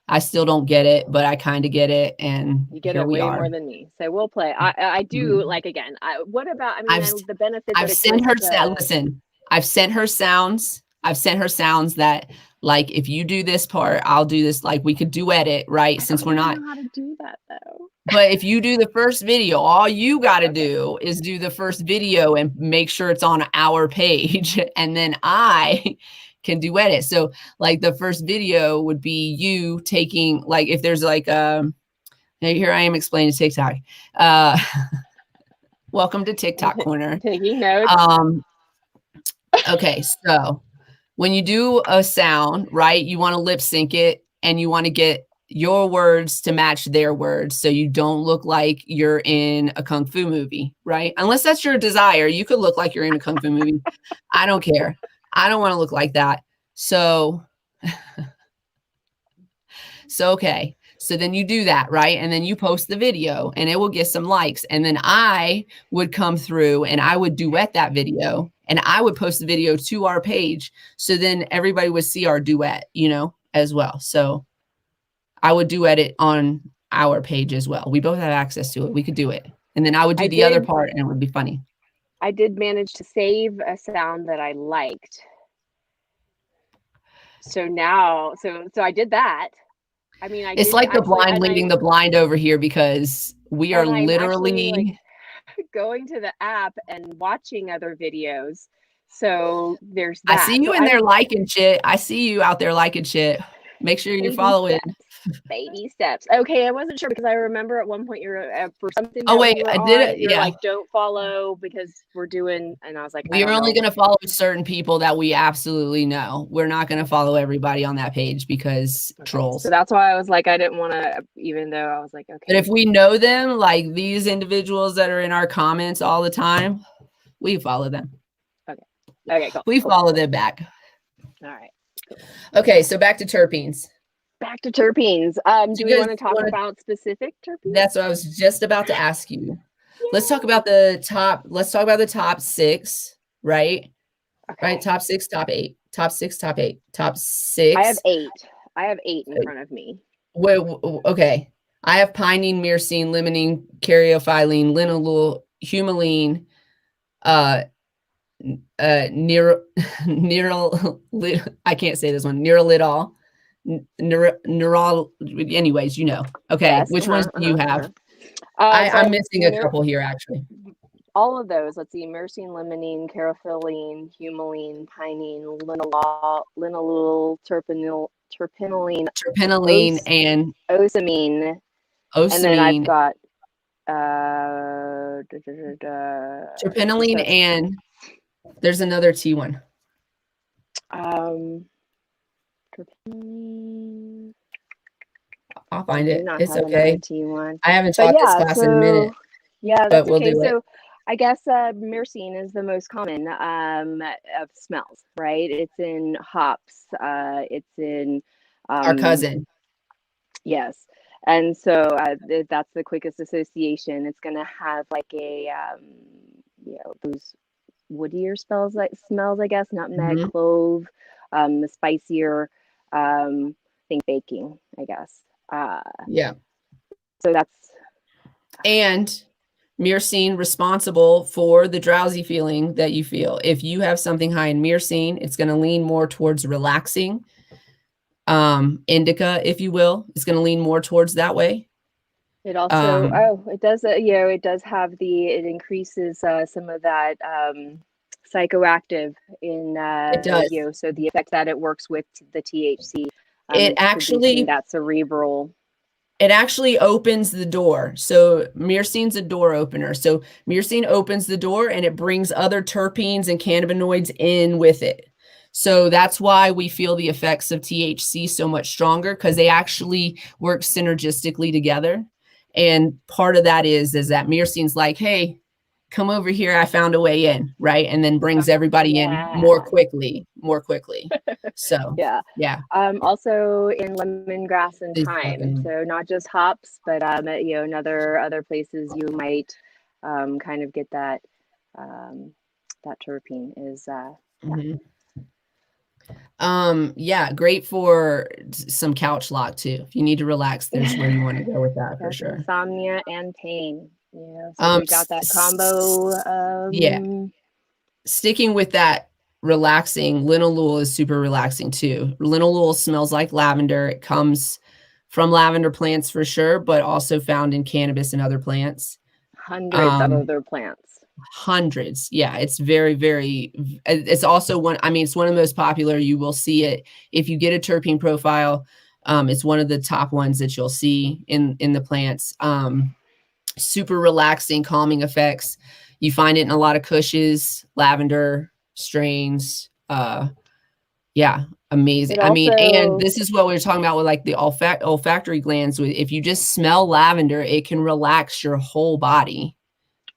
I still don't get it, but I kind of get it, and you get it way more than me. So we'll play. I do again. What about? I mean, the benefits. I've sent her. Listen, I've sent her sounds. That if you do this part, I'll do this. We could duet it, right? Since we're not. I don't know how to do that though. But if you do the first video, all you got to do is do the first video and make sure it's on our page, and then I can duet it. So the first video would be you taking, if there's here I am explaining TikTok. Welcome to TikTok corner. Taking notes. Okay, so when you do a sound, right, you want to lip sync it, and you want to get your words to match their words, so you don't look like you're in a kung fu movie, right? Unless that's your desire. You could look like you're in a kung fu movie. I don't care. I don't want to look like that. So okay. So then you do that, right? And then you post the video, and it will get some likes. And then I would come through and I would duet that video, and I would post the video to our page. So then everybody would see our duet, as well. So I would duet it on our page as well. We both have access to it. We could do it. And then I would do the other part, and it would be funny. I did manage to save a sound that I liked. So now, so I did that. I mean, it's like the blind leading the blind over here, because we are literally going to the app and watching other videos. So there's that. I see you in there liking shit. I see you out there liking shit. Make sure you're following. Baby steps. Okay, I wasn't sure because I remember at one point you were for something that Oh wait, we were I did on. it. You're Yeah, like, don't follow because we're doing, and I was like, I we are don't only know. going to follow certain people that we absolutely know. We're not going to follow everybody on that page because trolls. So that's why I was like, I didn't want to, even though I was like, okay. But if we know them, like these individuals that are in our comments all the time, we follow them. Okay, cool. We follow them back. All right. Cool. Okay, so back to terpenes. Back to terpenes. Do we want to talk about specific terpenes? That's what I was just about to ask you. Let's talk about the top 6, right? Okay. Right, top 6, top 8. Top 6, top 8. Top 6. I have 8. I have 8 in front of me. Okay. I have pinene, myrcene, limonene, karyophiline, linalool, humaline, I can't say this one, neurolidol, anyways, you know. Okay, yes, which ones do you have? I'm missing a couple here, actually. All of those. Let's see: myrcene, limonene, karyophiline, humaline, pinene, linalool, terpenyline, and osamine. And then I've got terpenyline and there's another T one. Terpenyline. I'll find it. It's okay. T1. I haven't taught this class in a minute. Yeah, that's okay. So I guess myrcene is the most common of smells, right? It's in hops. It's in our cousin. Yes. And so that's the quickest association. It's going to have like a, those woodier smells, I guess, nutmeg, clove, the spicier, I think baking, I guess. Yeah. So that's. And myrcene responsible for the drowsy feeling that you feel. If you have something high in myrcene, it's going to lean more towards relaxing. Indica, if you will, is going to lean more towards that way. It also, it does, it does have it increases some of that psychoactive in, it does. So the effect that it works with the THC. It actually, that cerebral. It actually opens the door. So myrcene's a door opener. So myrcene opens the door and it brings other terpenes and cannabinoids in with it. So that's why we feel the effects of THC so much stronger, because they actually work synergistically together. And part of that is that myrcene's like, hey, come over here. I found a way in, right? And then brings everybody in more quickly. So yeah. Also in lemongrass and thyme. So not just hops, but in other places you might kind of get that that terpene is great for some couch lock too. If you need to relax, there's where you want to go with that for sure. Insomnia and pain. Yeah, so we got that combo. Sticking with that relaxing, linalool is super relaxing too. Linalool smells like lavender. It comes from lavender plants for sure, but also found in cannabis and other plants. Hundreds of other plants. Hundreds. Yeah, it's very, very, it's also it's one of the most popular. You will see it if you get a terpene profile. It's one of the top ones that you'll see in the plants. Super relaxing, calming effects. You find it in a lot of kushes, lavender strains. Amazing. And this is what we were talking about with like the olfactory glands. If you just smell lavender, it can relax your whole body.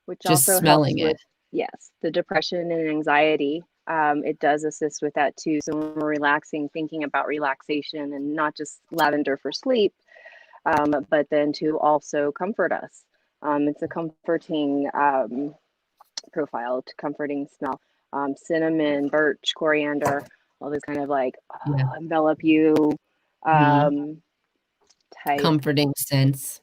Which just also smelling helps with, yes, the depression and anxiety. It does assist with that too. So when we're relaxing, thinking about relaxation and not just lavender for sleep, but then to also comfort us. It's a comforting profile, comforting smell. Cinnamon, birch, coriander, all those kind of like envelop you type. Comforting scents.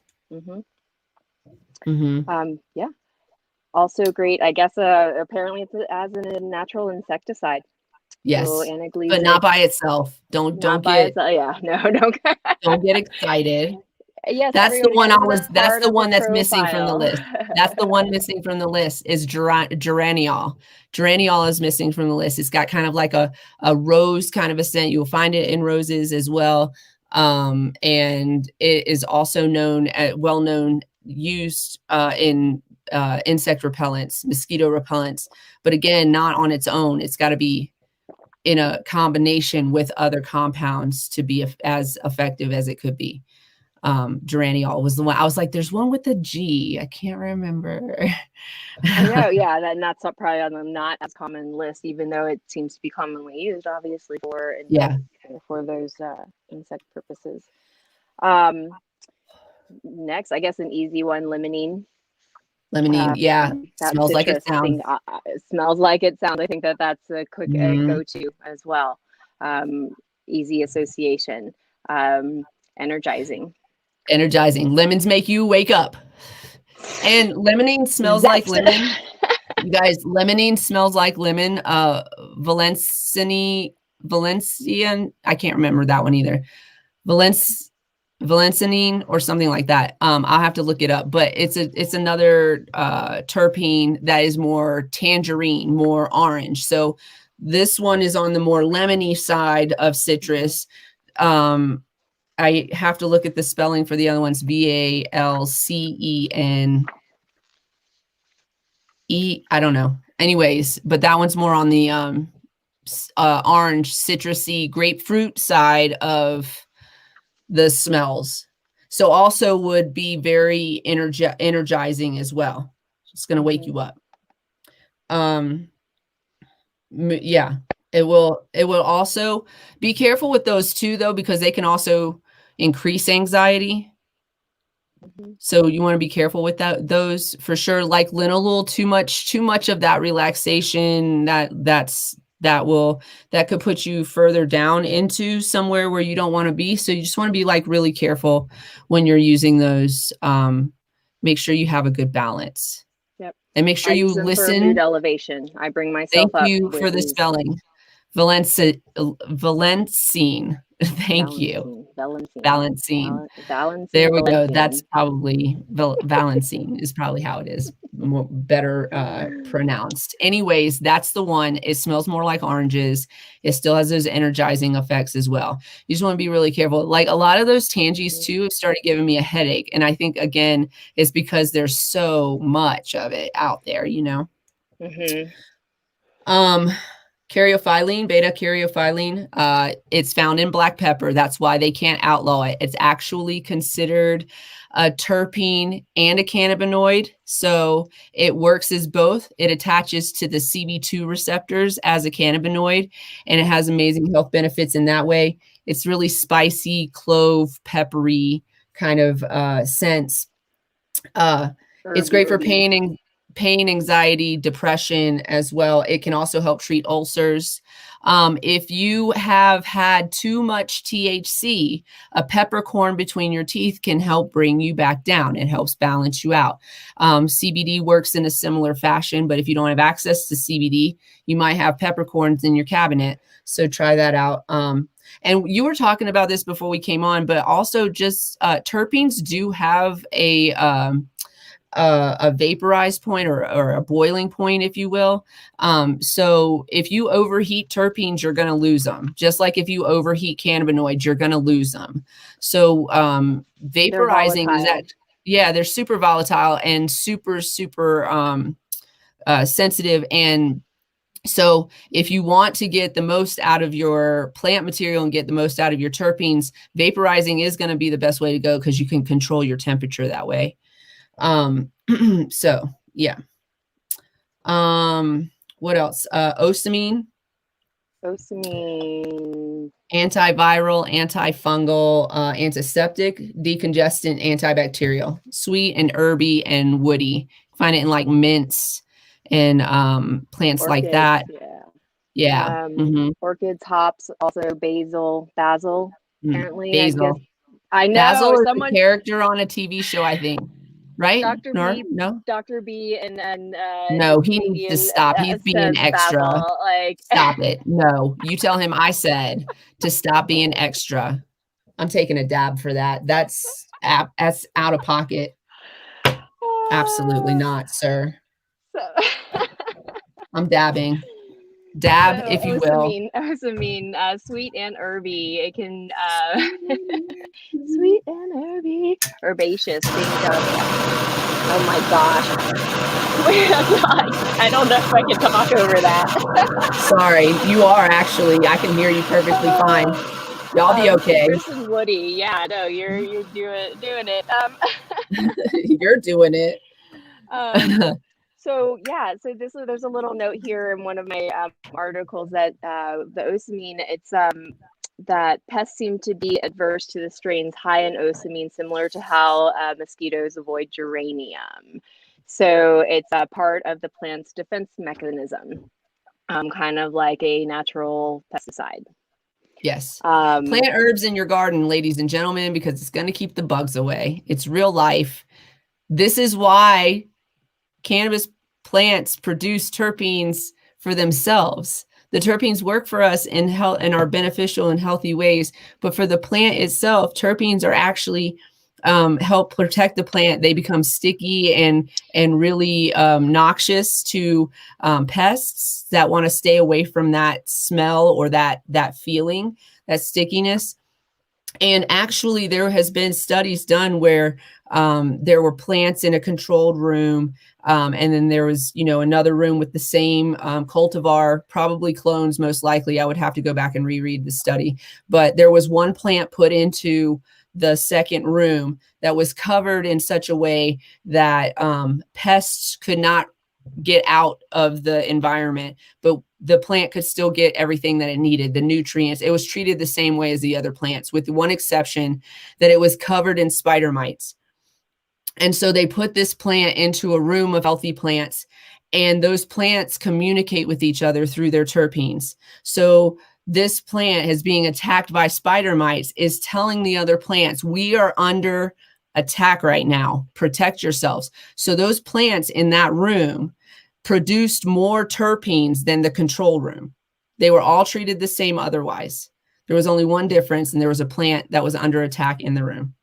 Also great, I guess. Apparently, it's as a natural insecticide. Yes, so but not by itself. Don't get excited. Yes, that's the one that's the one that's missing from the list. That's the one missing from the list is geraniol. Geraniol is missing from the list. It's got kind of like a rose kind of a scent. You'll find it in roses as well. And it is also well-known used in insect repellents, mosquito repellents, but again, not on its own. It's got to be in a combination with other compounds to be as effective as it could be. Geraniol was the one. I was like, there's one with a G. I can't remember. I know, yeah, that's not probably on the not as common list, even though it seems to be commonly used, obviously, for those insect purposes. Next, I guess an easy one, limonene. Limonene, yeah, smells like it sounds. It smells like it sounds. I think that's a quick go-to as well. Easy association. Energizing. Lemons make you wake up. And limonene smells like lemon. You guys, limonene smells like lemon. Valencian, I can't remember that one either. Valencinine or something like that. I'll have to look it up, but it's another terpene that is more tangerine, more orange. So this one is on the more lemony side of citrus. I have to look at the spelling for the other ones. Valcene. I don't know. Anyways, but that one's more on the orange, citrusy, grapefruit side of the smells. So also would be very energizing as well. It's going to wake you up. Yeah, it will also be careful with those too, though, because they can also increase anxiety. So you want to be careful with those for sure. Like linalool, too much of that relaxation that could put you further down into somewhere where you don't want to be. So you just want to be like really careful when you're using those. Make sure you have a good balance. Yep. And make sure you listen. For mood elevation. I bring myself up. Thank you for the spelling. Valencine. Thank you. Valencine. There we go. That's probably Valencine is probably how it is better pronounced. Anyways, that's the one. It smells more like oranges. It still has those energizing effects as well. You just want to be really careful. Like a lot of those tangies too have started giving me a headache. And I think again, it's because there's so much of it out there, you know? Karyophiline, beta karyophiline, it's found in black pepper. That's why they can't outlaw it. It's actually considered a terpene and a cannabinoid. So it works as both. It attaches to the CB2 receptors as a cannabinoid, and it has amazing health benefits in that way. It's really spicy, clove, peppery kind of sense. It's great for pain, anxiety, depression as well. It can also help treat ulcers. If you have had too much THC, a peppercorn between your teeth can help bring you back down. It helps balance you out. CBD works in a similar fashion, but if you don't have access to CBD, you might have peppercorns in your cabinet. So try that out. And you were talking about this before we came on, but also just terpenes do have a vaporized point or a boiling point, if you will. So if you overheat terpenes, you're going to lose them. Just like if you overheat cannabinoids, you're going to lose them. So vaporizing is that, yeah, they're super volatile and super sensitive. And so if you want to get the most out of your plant material and get the most out of your terpenes, vaporizing is going to be the best way to go because you can control your temperature that way. So yeah. What else? Ocimene, antiviral, antifungal, antiseptic, decongestant, antibacterial, sweet and herby and woody. Find it in like mints and plants orchids, like that. Yeah. Orchids, hops, also basil. Apparently, basil. I know Basil is a character on a TV show, I think. Right? Dr. No? Dr. B and no, he needs to stop. He's being extra. Basil, like stop it. No, you tell him I said to stop being extra. I'm taking a dab for that. That's out of pocket. Absolutely not, sir. I'm dabbing. dab, So if you will. osamine, sweet and herby. It can sweet and herby, herbaceous. Think of oh my gosh. I don't know if I can talk over that. Sorry, you are actually. I can hear you perfectly fine. Y'all be okay. Citrus and woody. Yeah, no, you're doing it. You're doing it. So yeah, so there's a little note here in one of my articles that the osamine, it's that pests seem to be adverse to the strains high in osamine, similar to how mosquitoes avoid geranium. So it's a part of the plant's defense mechanism, kind of like a natural pesticide. Yes. Plant herbs in your garden, ladies and gentlemen, because it's going to keep the bugs away. It's real life. This is why cannabis plants produce terpenes for themselves. The terpenes work for us in health and are beneficial in healthy ways, but for the plant itself, terpenes are actually help protect the plant. They become sticky and really noxious to pests that want to stay away from that smell or that feeling, that stickiness. And actually, there has been studies done where there were plants in a controlled room, and then there was, another room with the same cultivar, probably clones, most likely. I would have to go back and reread the study, but there was one plant put into the second room that was covered in such a way that pests could not get out of the environment, but the plant could still get everything that it needed, the nutrients. It was treated the same way as the other plants, with one exception, that it was covered in spider mites. And so they put this plant into a room of healthy plants, and those plants communicate with each other through their terpenes. So this plant is being attacked by spider mites, is telling the other plants, we are under attack right now. Protect yourselves. So those plants in that room produced more terpenes than the control room. They were all treated the same otherwise. There was only one difference, and there was a plant that was under attack in the room.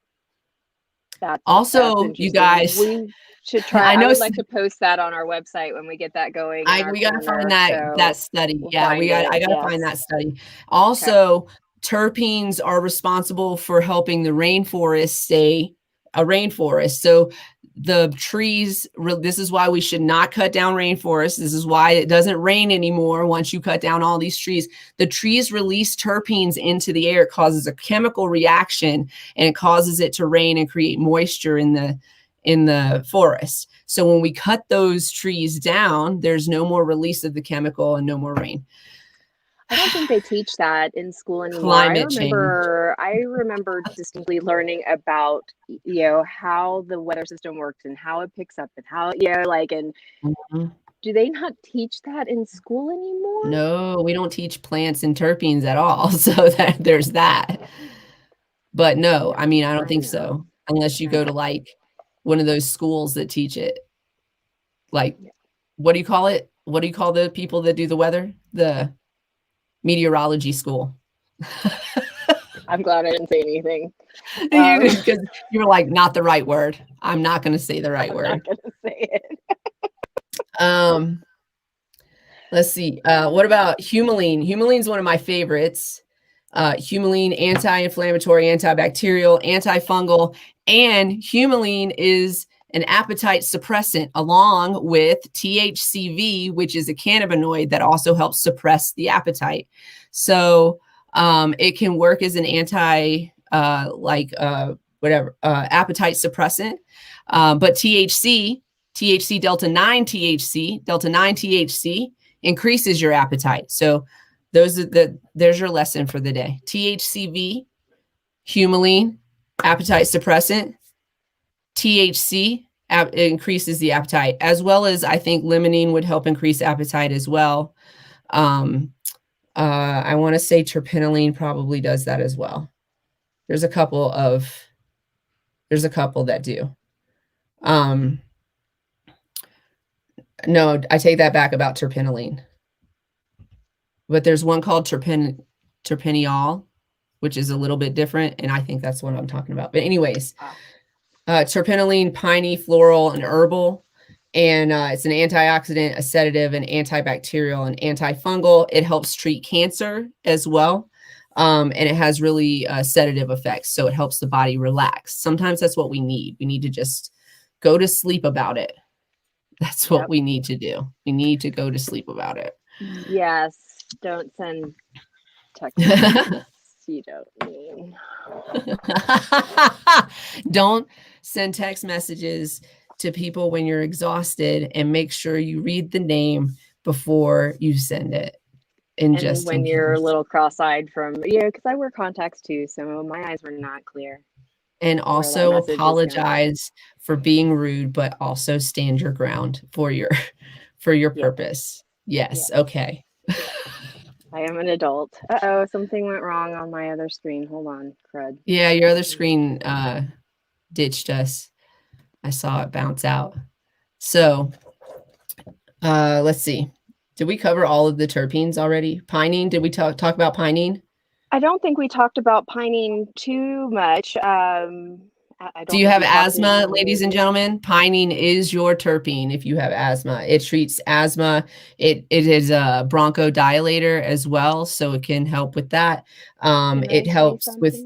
That's you guys, we should try. I would like to post that on our website when we get that going. We got to find that study. We'll I got to find that study. Also, okay. Terpenes are responsible for helping the rainforest stay a rainforest. So the trees, this is why we should not cut down rainforests. This is why it doesn't rain anymore once you cut down all these trees. The trees release terpenes into the air. It causes a chemical reaction, and it causes it to rain and create moisture in the forest. So when we cut those trees down, there's no more release of the chemical and no more rain. I don't think they teach that in school anymore. Climate change. I remember distinctly learning about, how the weather system works and how it picks up and how, and do they not teach that in school anymore? No, we don't teach plants and terpenes at all. So there's that. But no, I mean, I don't think so. Unless you go to like one of those schools that teach it. Like, what do you call it? What do you call the people that do the weather? The meteorology school. I'm glad I didn't say anything. Because you were like, not the right word. I'm not going to say the right word. I'm not going to say it. Let's see. What about Humaline? Humaline is one of my favorites. Humaline, anti-inflammatory, antibacterial, antifungal, and Humaline is an appetite suppressant along with THCV, which is a cannabinoid that also helps suppress the appetite. So it can work as an appetite suppressant. But THC delta 9 THC increases your appetite. So there's your lesson for the day. THCV, Humaline, appetite suppressant. THC increases the appetite, as well as I think limonene would help increase appetite as well. I want to say terpenoline probably does that as well. There's a couple that do. No, I take that back about terpenoline. But there's one called terpeneol, which is a little bit different, and I think that's what I'm talking about. But anyways, terpenoline, piney, floral, and herbal. And it's an antioxidant, a sedative, an antibacterial, and antifungal. It helps treat cancer as well. And it has really sedative effects. So it helps the body relax. Sometimes that's what we need. We need to just go to sleep about it. That's what we need to do. We need to go to sleep about it. Yes. Don't send text messages you don't mean. Don't send text messages to people when you're exhausted, and make sure you read the name before you send it. And just when you're a little cross-eyed from, because I wear contacts too, so my eyes were not clear. And also apologize for being rude, but also stand your ground for your purpose. Yes. Okay. I am an adult. Uh-oh, something went wrong on my other screen. Hold on, crud. Yeah, your other screen ditched us. I saw it bounce out. So let's see. Did we cover all of the terpenes already? Pinene, did we talk about pinene? I don't think we talked about pinene too much. Do you have asthma, ladies and gentlemen? Pinene is your terpene if you have asthma. It treats asthma. It is a bronchodilator as well, so it can help with that. It helps with,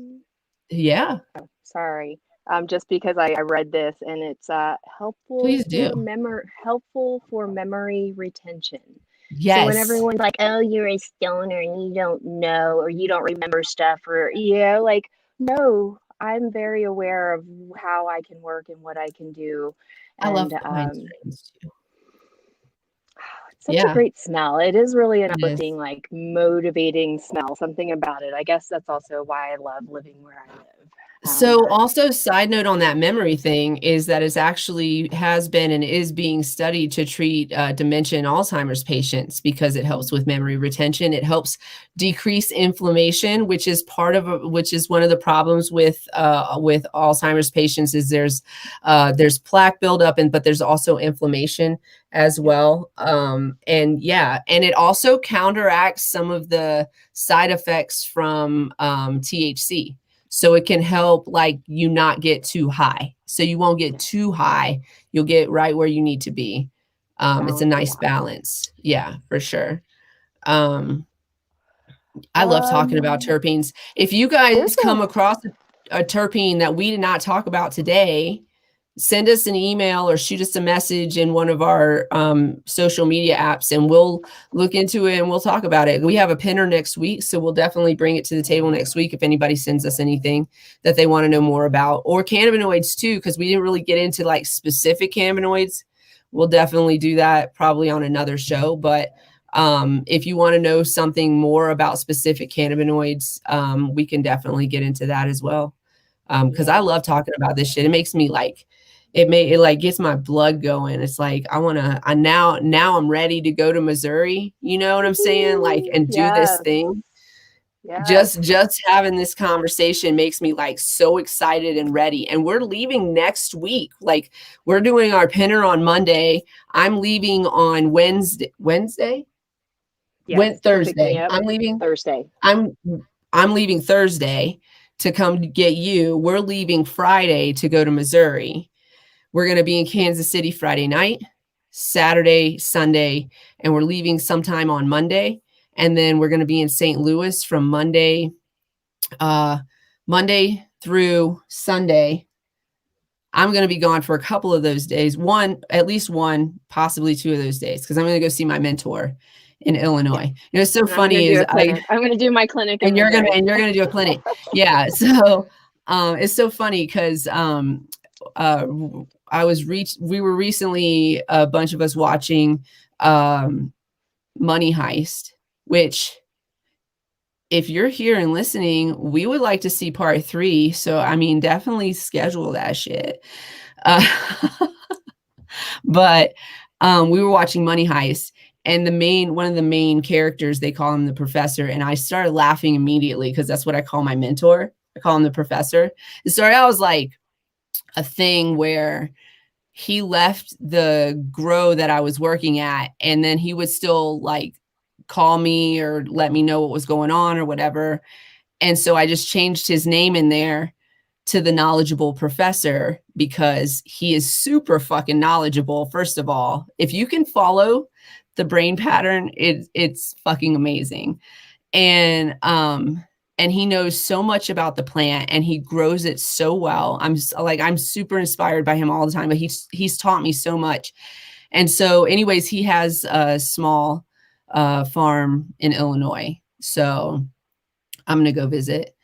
yeah. Oh, sorry. Just because I read this and it's helpful. Please do. Helpful for memory retention. Yes. So when everyone's like, "Oh, you're a stoner and you don't know or you don't remember stuff," or like, no, I'm very aware of how I can work and what I can do. And, I love pine strains too. It's such a great smell. It is really an uplifting, like motivating smell. Something about it. I guess that's also why I love living where I live. So also side note on that memory thing is that it's actually has been and is being studied to treat dementia and Alzheimer's patients because it helps with memory retention. It helps decrease inflammation, which is one of the problems with Alzheimer's patients is there's plaque buildup but there's also inflammation as well. And it also counteracts some of the side effects from THC. So it can help like you not get too high. So you won't get too high. You'll get right where you need to be. It's a nice balance. Yeah, for sure. I love talking about terpenes. If you guys come across a terpene that we did not talk about today, send us an email or shoot us a message in one of our social media apps and we'll look into it and we'll talk about it. We have a pinner next week, so we'll definitely bring it to the table next week if anybody sends us anything that they want to know more about, or cannabinoids too, because we didn't really get into like specific cannabinoids. We'll definitely do that probably on another show, but if you want to know something more about specific cannabinoids, we can definitely get into that as well. Because I love talking about this shit. It makes me like, it like gets my blood going. It's like, now I'm ready to go to Missouri. You know what I'm saying? Like, and do this thing. Just having this conversation makes me like so excited and ready. And we're leaving next week. Like we're doing our pinner on Monday. I'm leaving on Wednesday. Yes, Thursday. I'm leaving Thursday. I'm leaving Thursday to come get you. We're leaving Friday to go to Missouri. We're going to be in Kansas City Friday night, Saturday, Sunday, and we're leaving sometime on Monday. And then we're going to be in St. Louis from Monday through Sunday. I'm going to be gone for a couple of those days. At least one, possibly two of those days, because I'm going to go see my mentor in Illinois. It's so funny is I'm going to do my clinic and you're going to do a clinic. Yeah. So it's so funny because we were recently, a bunch of us watching Money Heist, which if you're here and listening, we would like to see part 3. So, I mean, definitely schedule that shit. But we were watching Money Heist, and one of the main characters, they call him the professor. And I started laughing immediately because that's what I call my mentor. I call him the professor. It started out as like a thing where he left the grow that I was working at, and then he would still like call me or let me know what was going on or whatever. And so I just changed his name in there to the knowledgeable professor because he is super fucking knowledgeable. First of all, if you can follow the brain pattern, it's fucking amazing. And he knows so much about the plant and he grows it so well. I'm super inspired by him all the time, but he's taught me so much. And so anyways, he has a small farm in Illinois. So I'm going to go visit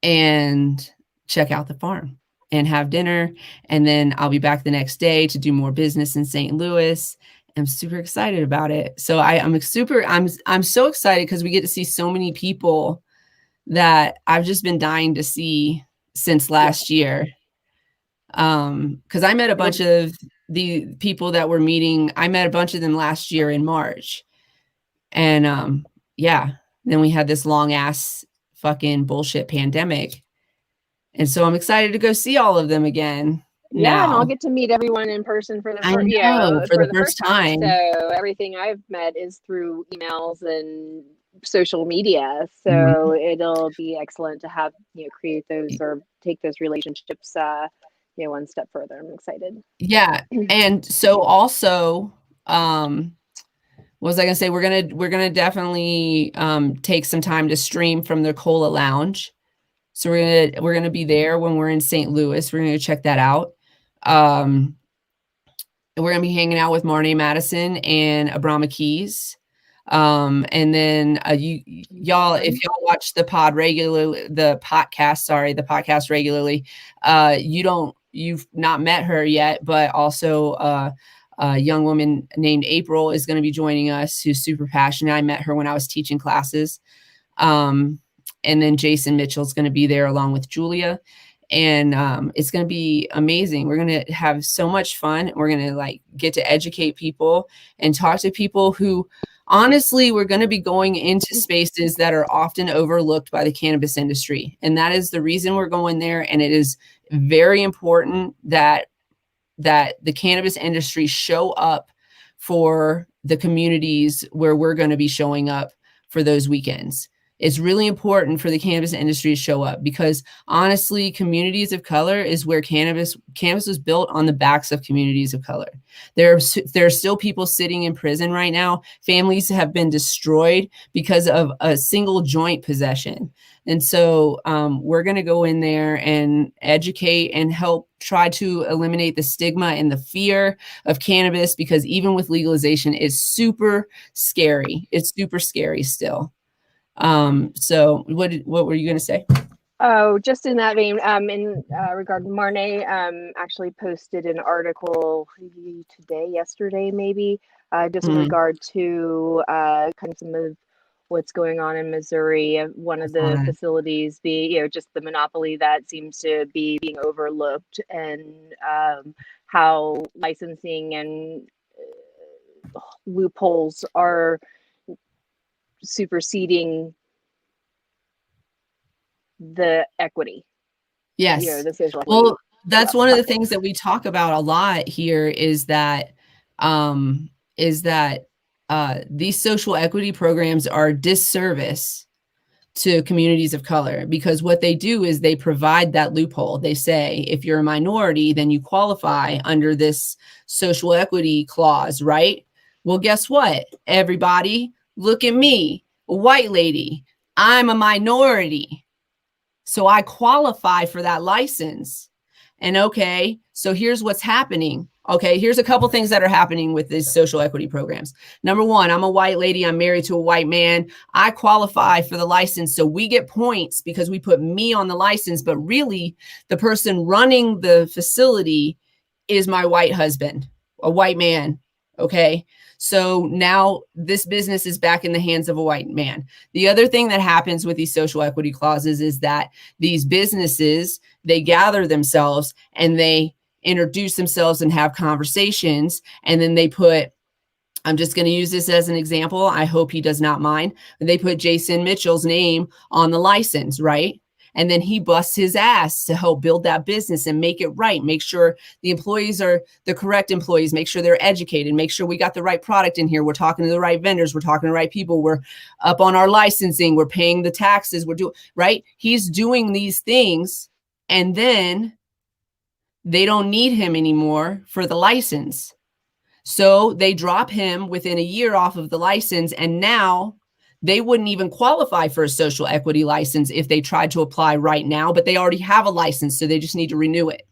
and check out the farm and have dinner. And then I'll be back the next day to do more business in St. Louis. I'm super excited about it. So I'm so excited because we get to see so many people that I've just been dying to see since last year. Because I met a bunch of the people that were meeting. I met a bunch of them last year in March. And then we had this long ass fucking bullshit pandemic. And so I'm excited to go see all of them again. Yeah, and I'll get to meet everyone in person for the first time. So everything I've met is through emails and social media. So it'll be excellent to have create those or take those relationships one step further. I'm excited. Yeah, and so also, what was I gonna say? We're gonna definitely take some time to stream from the Cola Lounge. So we're gonna be there when we're in St. Louis. We're gonna check that out. We're gonna be hanging out with Marnie Madison and Abrama Keys. And then y'all, if y'all watch the podcast regularly, you've not met her yet, but also a young woman named April is going to be joining us, who's super passionate. I met her when I was teaching classes. And then Jason Mitchell's going to be there along with Julia. And it's going to be amazing. We're going to have so much fun. We're going to get to educate people and talk to people who, honestly, we're going to be going into spaces that are often overlooked by the cannabis industry. And that is the reason we're going there. And it is very important that the cannabis industry show up for the communities where we're going to be showing up for those weekends. It's really important for the cannabis industry to show up because, honestly, communities of color is where cannabis was built, on the backs of communities of color. There are still people sitting in prison right now. Families have been destroyed because of a single joint possession. And so we're going to go in there and educate and help try to eliminate the stigma and the fear of cannabis, because even with legalization, it's super scary. It's super scary still. So what were you going to say? Oh, just in that vein, in regard to Marnie, actually posted an article yesterday, maybe, just in regard to kind of some of what's going on in Missouri. One of the facilities just the monopoly that seems to be being overlooked, and how licensing and loopholes are superseding the equity. Yes. The social equity. Well, that's one of the things that we talk about a lot here is that these social equity programs are a disservice to communities of color, because what they do is they provide that loophole. They say, if you're a minority, then you qualify under this social equity clause, right? Well, guess what, everybody? Look at me, a white lady. I'm a minority. So I qualify for that license. And okay, so here's what's happening. Okay, here's a couple things that are happening with these social equity programs. Number one, I'm a white lady. I'm married to a white man. I qualify for the license. So we get points because we put me on the license. But really, the person running the facility is my white husband, a white man. Okay. So now this business is back in the hands of a white man. The other thing that happens with these social equity clauses is that these businesses, they gather themselves and they introduce themselves and have conversations. And then they put, I'm just going to use this as an example. I hope he does not mind. They put Jason Mitchell's name on the license, right? And then he busts his ass to help build that business and make it right. Make sure the employees are the correct employees. Make sure they're educated. Make sure we got the right product in here. We're talking to the right vendors. We're talking to the right people. We're up on our licensing. We're paying the taxes. We're doing, right? He's doing these things. And then they don't need him anymore for the license. So they drop him within a year off of the license, and now they wouldn't even qualify for a social equity license if they tried to apply right now, but they already have a license, so they just need to renew it.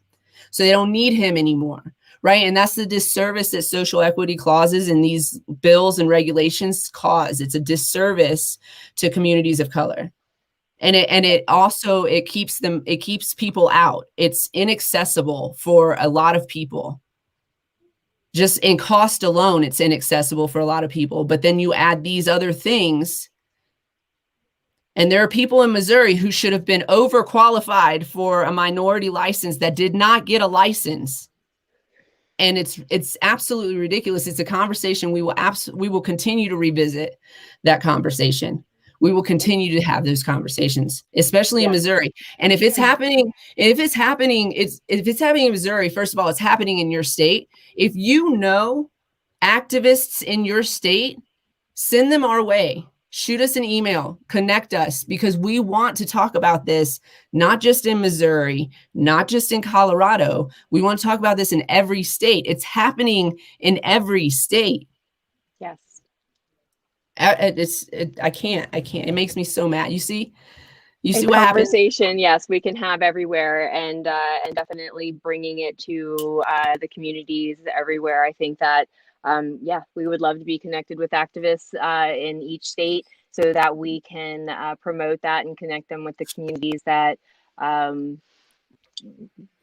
So they don't need him anymore, right? And that's the disservice that social equity clauses in these bills and regulations cause. It's a disservice to communities of color. And it also, it keeps people out. It's inaccessible for a lot of people. Just in cost alone, it's inaccessible for a lot of people. But then you add these other things, and there are people in Missouri who should have been overqualified for a minority license that did not get a license. And it's absolutely ridiculous. It's a conversation we will continue to revisit that conversation. We will continue to have those conversations, especially in Missouri. And if it's happening in Missouri, first of all, it's happening in your state. If you know activists in your state, send them our way. Shoot us an email, connect us, because we want to talk about this, not just in Missouri, not just in Colorado. We want to talk about this in every state. It's happening in every state. Yes. I can't. It makes me so mad. You see what happens? Conversation, yes, we can have everywhere, and definitely bringing it to the communities everywhere. I think that we would love to be connected with activists in each state so that we can promote that and connect them with the communities that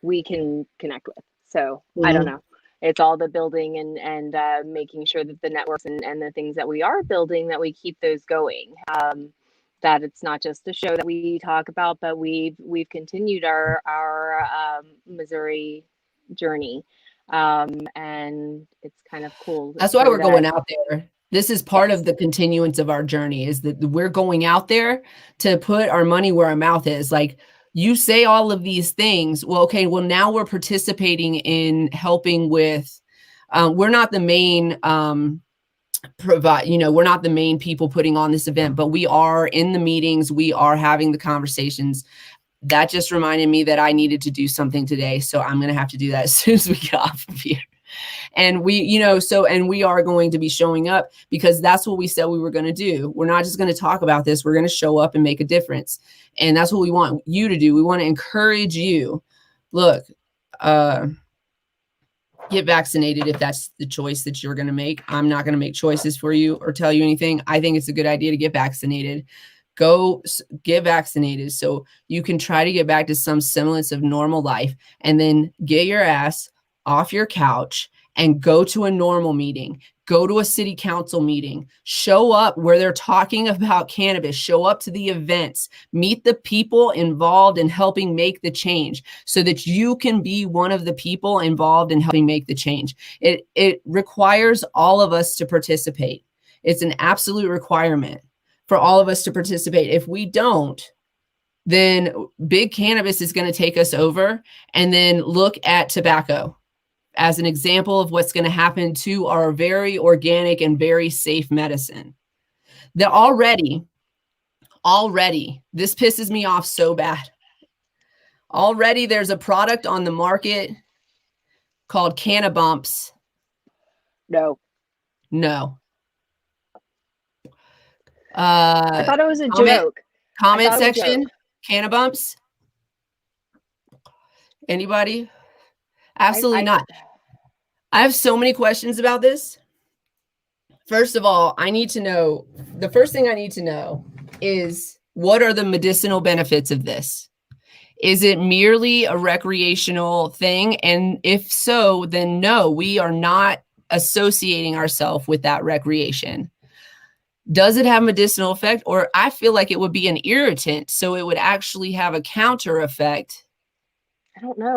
we can connect with. So I don't know. It's all the building and making sure that the networks and the things that we are building, that we keep those going. That it's not just a show that we talk about, but we've continued our Missouri journey, and it's kind of cool. That's why we're going out there. This is part of the continuance of our journey, is that we're going out there to put our money where our mouth is. Like, you say all of these things. Well, okay, well, now we're participating in helping with, we're not the main we're not the main people putting on this event, but we are in the meetings. We are having the conversations. That just reminded me that I needed to do something today. So I'm going to have to do that as soon as we get off of here. And we are going to be showing up, because that's what we said we were going to do. We're not just going to talk about this. We're going to show up and make a difference. And that's what we want you to do. We want to encourage you. Look, get vaccinated if that's the choice that you're going to make. I'm not going to make choices for you or tell you anything. I think it's a good idea to get vaccinated. Go get vaccinated so you can try to get back to some semblance of normal life, and then get your ass off your couch and go to a normal meeting. Go to a city council meeting. Show up where they're talking about cannabis. Show up to the events. Meet the people involved in helping make the change, so that you can be one of the people involved in helping make the change. It requires all of us to participate. It's an absolute requirement for all of us to participate. If we don't, then big cannabis is going to take us over. And then look at tobacco as an example of what's going to happen to our very organic and very safe medicine. That already, this pisses me off so bad. Already there's a product on the market called Cannabumps. No. I thought it was a joke. Comment section, Cannabumps. Anybody? Absolutely not. I have so many questions about this. First of all, the first thing I need to know is, what are the medicinal benefits of this? Is it merely a recreational thing? And if so, then no, we are not associating ourselves with that recreation. Does it have medicinal effect? Or I feel like it would be an irritant, so it would actually have a counter effect. I don't know.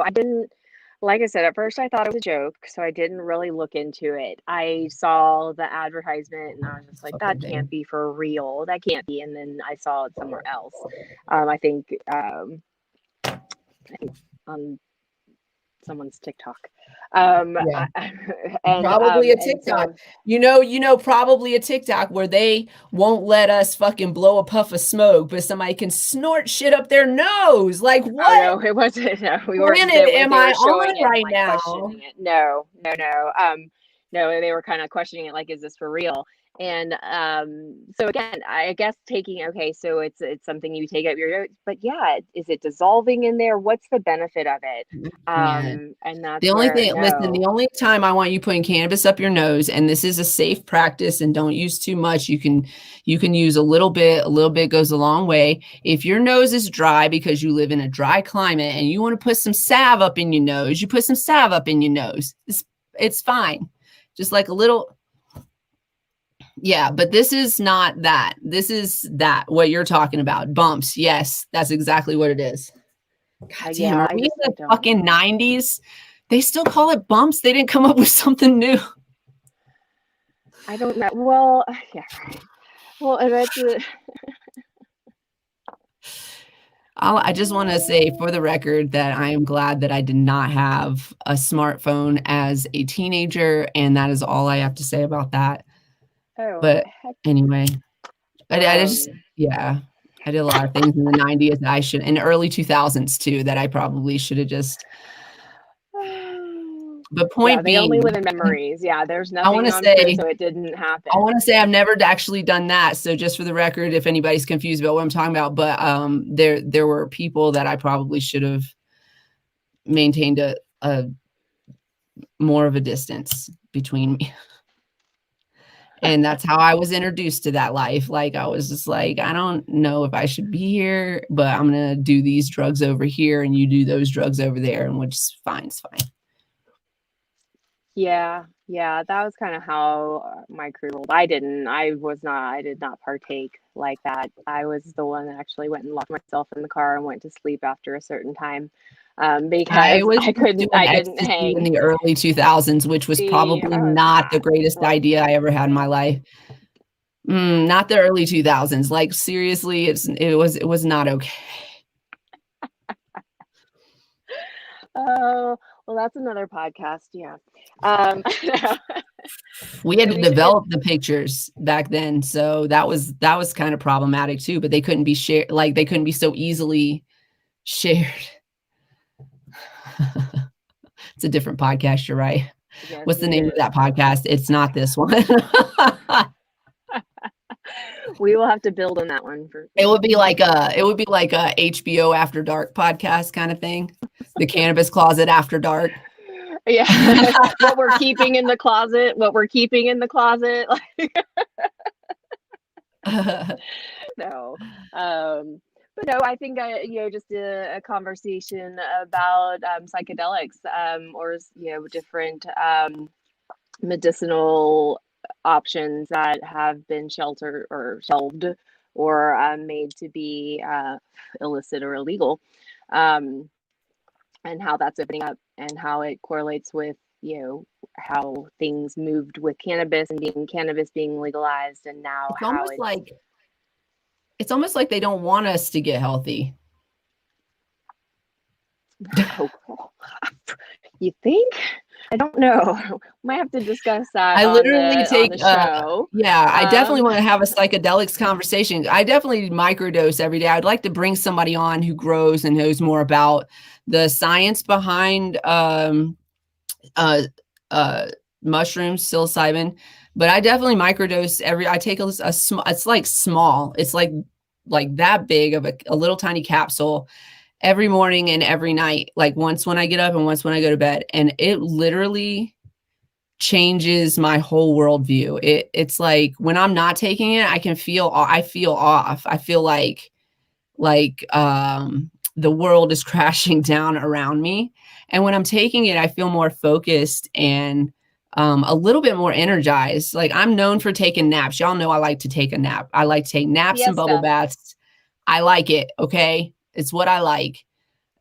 Like I said, at first I thought it was a joke, so I didn't really look into it. I saw the advertisement and I was just like, that can't be for real. That can't be. And then I saw it somewhere else. I think on someone's TikTok. Yeah. And probably a and TikTok. so, Probably a TikTok where they won't let us fucking blow a puff of smoke, but somebody can snort shit up their nose. Like, oh what no, it wasn't. No, we weren't. planet am They I were showing on it and right like now? questioning it. No, no, no. No, they were kind of questioning it, like, is this for real? And so again, I guess taking, okay, so it's something you take up your, but yeah, is it dissolving in there? What's the benefit of it? Yeah. And that's The only where, thing, listen, no. the only time I want you putting cannabis up your nose, and this is a safe practice and don't use too much. You can use a little bit goes a long way. If your nose is dry because you live in a dry climate and you want to put some salve up in your nose, you put some salve up in your nose. It's fine. Just like a little. Yeah, but this is not that. This is that, what you're talking about. Bumps. Yes, that's exactly what it is. God damn, Yeah, are we in I the don't. fucking 90s? They still call it bumps. They didn't come up with something new. I don't know. Well, yeah, right. Well, and that's I just want to say for the record that I am glad that I did not have a smartphone as a teenager, and that is all I have to say about that. oh But heck. anyway, I just, Um, yeah, I did a lot of things in the 90s that I should, in the early 2000s too, that I probably should have just, but yeah, point they only being, live in memories. Yeah, there's I want nothing to on proof, say, so it didn't happen. I've never actually done that. So just for the record, if anybody's confused about what I'm talking about, but there were people that I probably should have maintained a more of a distance between me. And that's how I was introduced to that life. Like, I was just like, I don't know if I should be here, but I'm going to do these drugs over here and you do those drugs over there, and which is fine. It's fine. Yeah, yeah, that was kind of how my crew rolled. I did not partake like that. I was the one that actually went and locked myself in the car and went to sleep after a certain time, I because was just doing I couldn't ecstasy in hang. the early 2000s, which was See, probably not the greatest well, idea I ever had in my life. Not the early 2000s. Like, seriously, it was not okay. oh, well, that's another podcast. Yeah. We had So to we should get, develop the pictures back then, so that was kind of problematic too, but they couldn't be shared, like they couldn't be so easily shared. It's a different podcast, you're right. yes, What's the it name of is. that podcast? It's not this one. We will have to build on that one for. It would be like a HBO After Dark podcast kind of thing. The Cannabis Closet After Dark. Yeah, what we're keeping in the closet, what we're keeping in the closet. No, but no, I think just a conversation about psychedelics, or different medicinal options that have been sheltered or shelved or made to be illicit or illegal, um, and how that's opening up and how it correlates with how things moved with cannabis and cannabis being legalized, and now It's how almost like they don't want us to get healthy. oh, you think? I don't know. Might have to discuss that I on literally take, the show. yeah, I definitely want to Um, have a psychedelics conversation. I definitely microdose every day. I'd like to bring somebody on who grows and knows more about the science behind uh, mushrooms, psilocybin. But I definitely microdose I take a small, it's like small, it's like that big of a little tiny capsule every morning and every night, like once when I get up and once when I go to bed. And it literally changes my whole worldview. It's like when I'm not taking it, I feel off. I feel like the world is crashing down around me. And when I'm taking it, I feel more focused and a little bit more energized. Like, I'm known for taking naps. Y'all know I like to take a nap. I like to take naps and bubble Siesta. baths. I like it. Okay. It's what I like.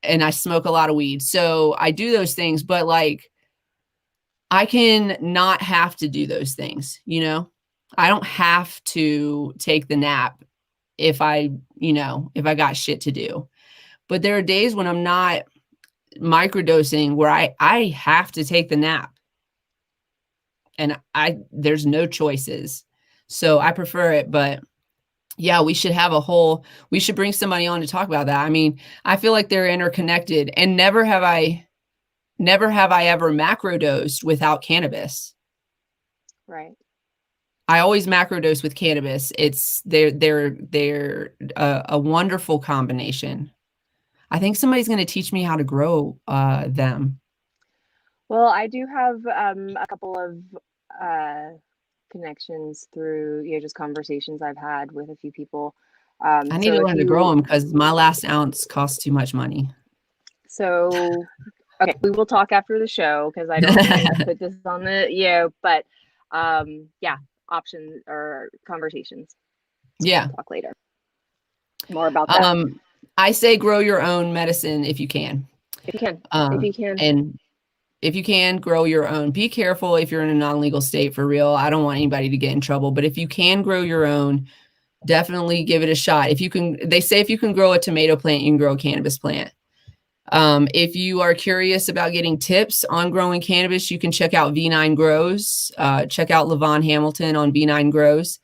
And I smoke a lot of weed. So I do those things, but like, I can not have to do those things. I don't have to take the nap if I got shit to do. But there are days when I'm not microdosing where I have to take the nap and there's no choices. So I prefer it, but yeah, we should bring somebody on to talk about that. I mean, I feel like they're interconnected, and never have I ever macrodosed without cannabis. Right. I always macrodose with cannabis. They're a wonderful combination. I think somebody's going to teach me how to grow them. Well, I do have a couple of connections through just conversations I've had with a few people. I need to learn to grow them because my last ounce costs too much money. So, okay, we will talk after the show because I don't want to put this on the but yeah, options or conversations. Yeah, we'll talk later more about that. I say grow your own medicine if you can. If you can, and if you can, grow your own. Be careful if you're in a non-legal state, for real. I don't want anybody to get in trouble, but if you can grow your own, definitely give it a shot. If you can, they say if you can grow a tomato plant, you can grow a cannabis plant. If you are curious about getting tips on growing cannabis, you can check out V9 Grows. Check out Levon Hamilton on V9 Grows.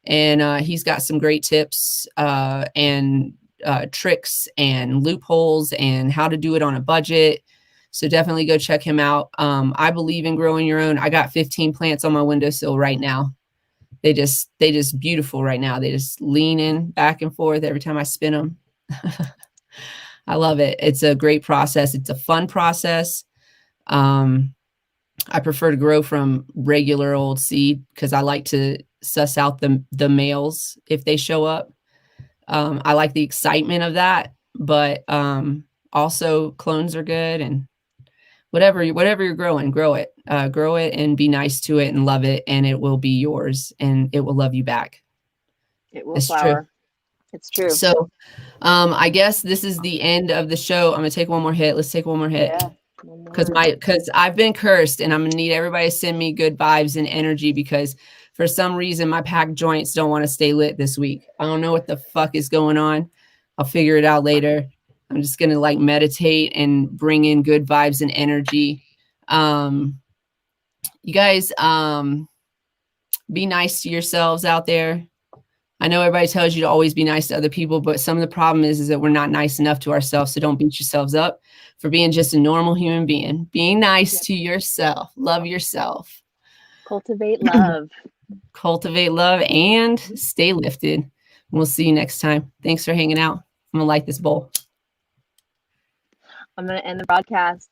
And he's got some great tips and tricks and loopholes and how to do it on a budget. So definitely go check him out. I believe in growing your own. I got 15 plants on my windowsill right now. They just beautiful right now. They just lean in back and forth every time I spin them. I love it. It's a great process. It's a fun process. I prefer to grow from regular old seed because I like to suss out the males if they show up. I like the excitement of that, but also clones are good, and whatever you're growing, grow it and be nice to it and love it, and it will be yours and it will love you back. It will flower. True. It's true. So I guess this is the end of the show. I'm gonna take one more hit. Let's take one more hit. Yeah. Because I've been cursed, and I'm gonna need everybody to send me good vibes and energy, because for some reason my packed joints don't want to stay lit this week. I don't know what the fuck is going on. I'll figure it out later. I'm just gonna like meditate and bring in good vibes and energy. You guys, be nice to yourselves out there. I know everybody tells you to always be nice to other people, but some of the problem is that we're not nice enough to ourselves. So don't beat yourselves up for being just a normal human being. Being nice to yourself. Love yourself. Cultivate love. Cultivate love and stay lifted. We'll see you next time. Thanks for hanging out. I'm going to light this bowl. I'm going to end the broadcast.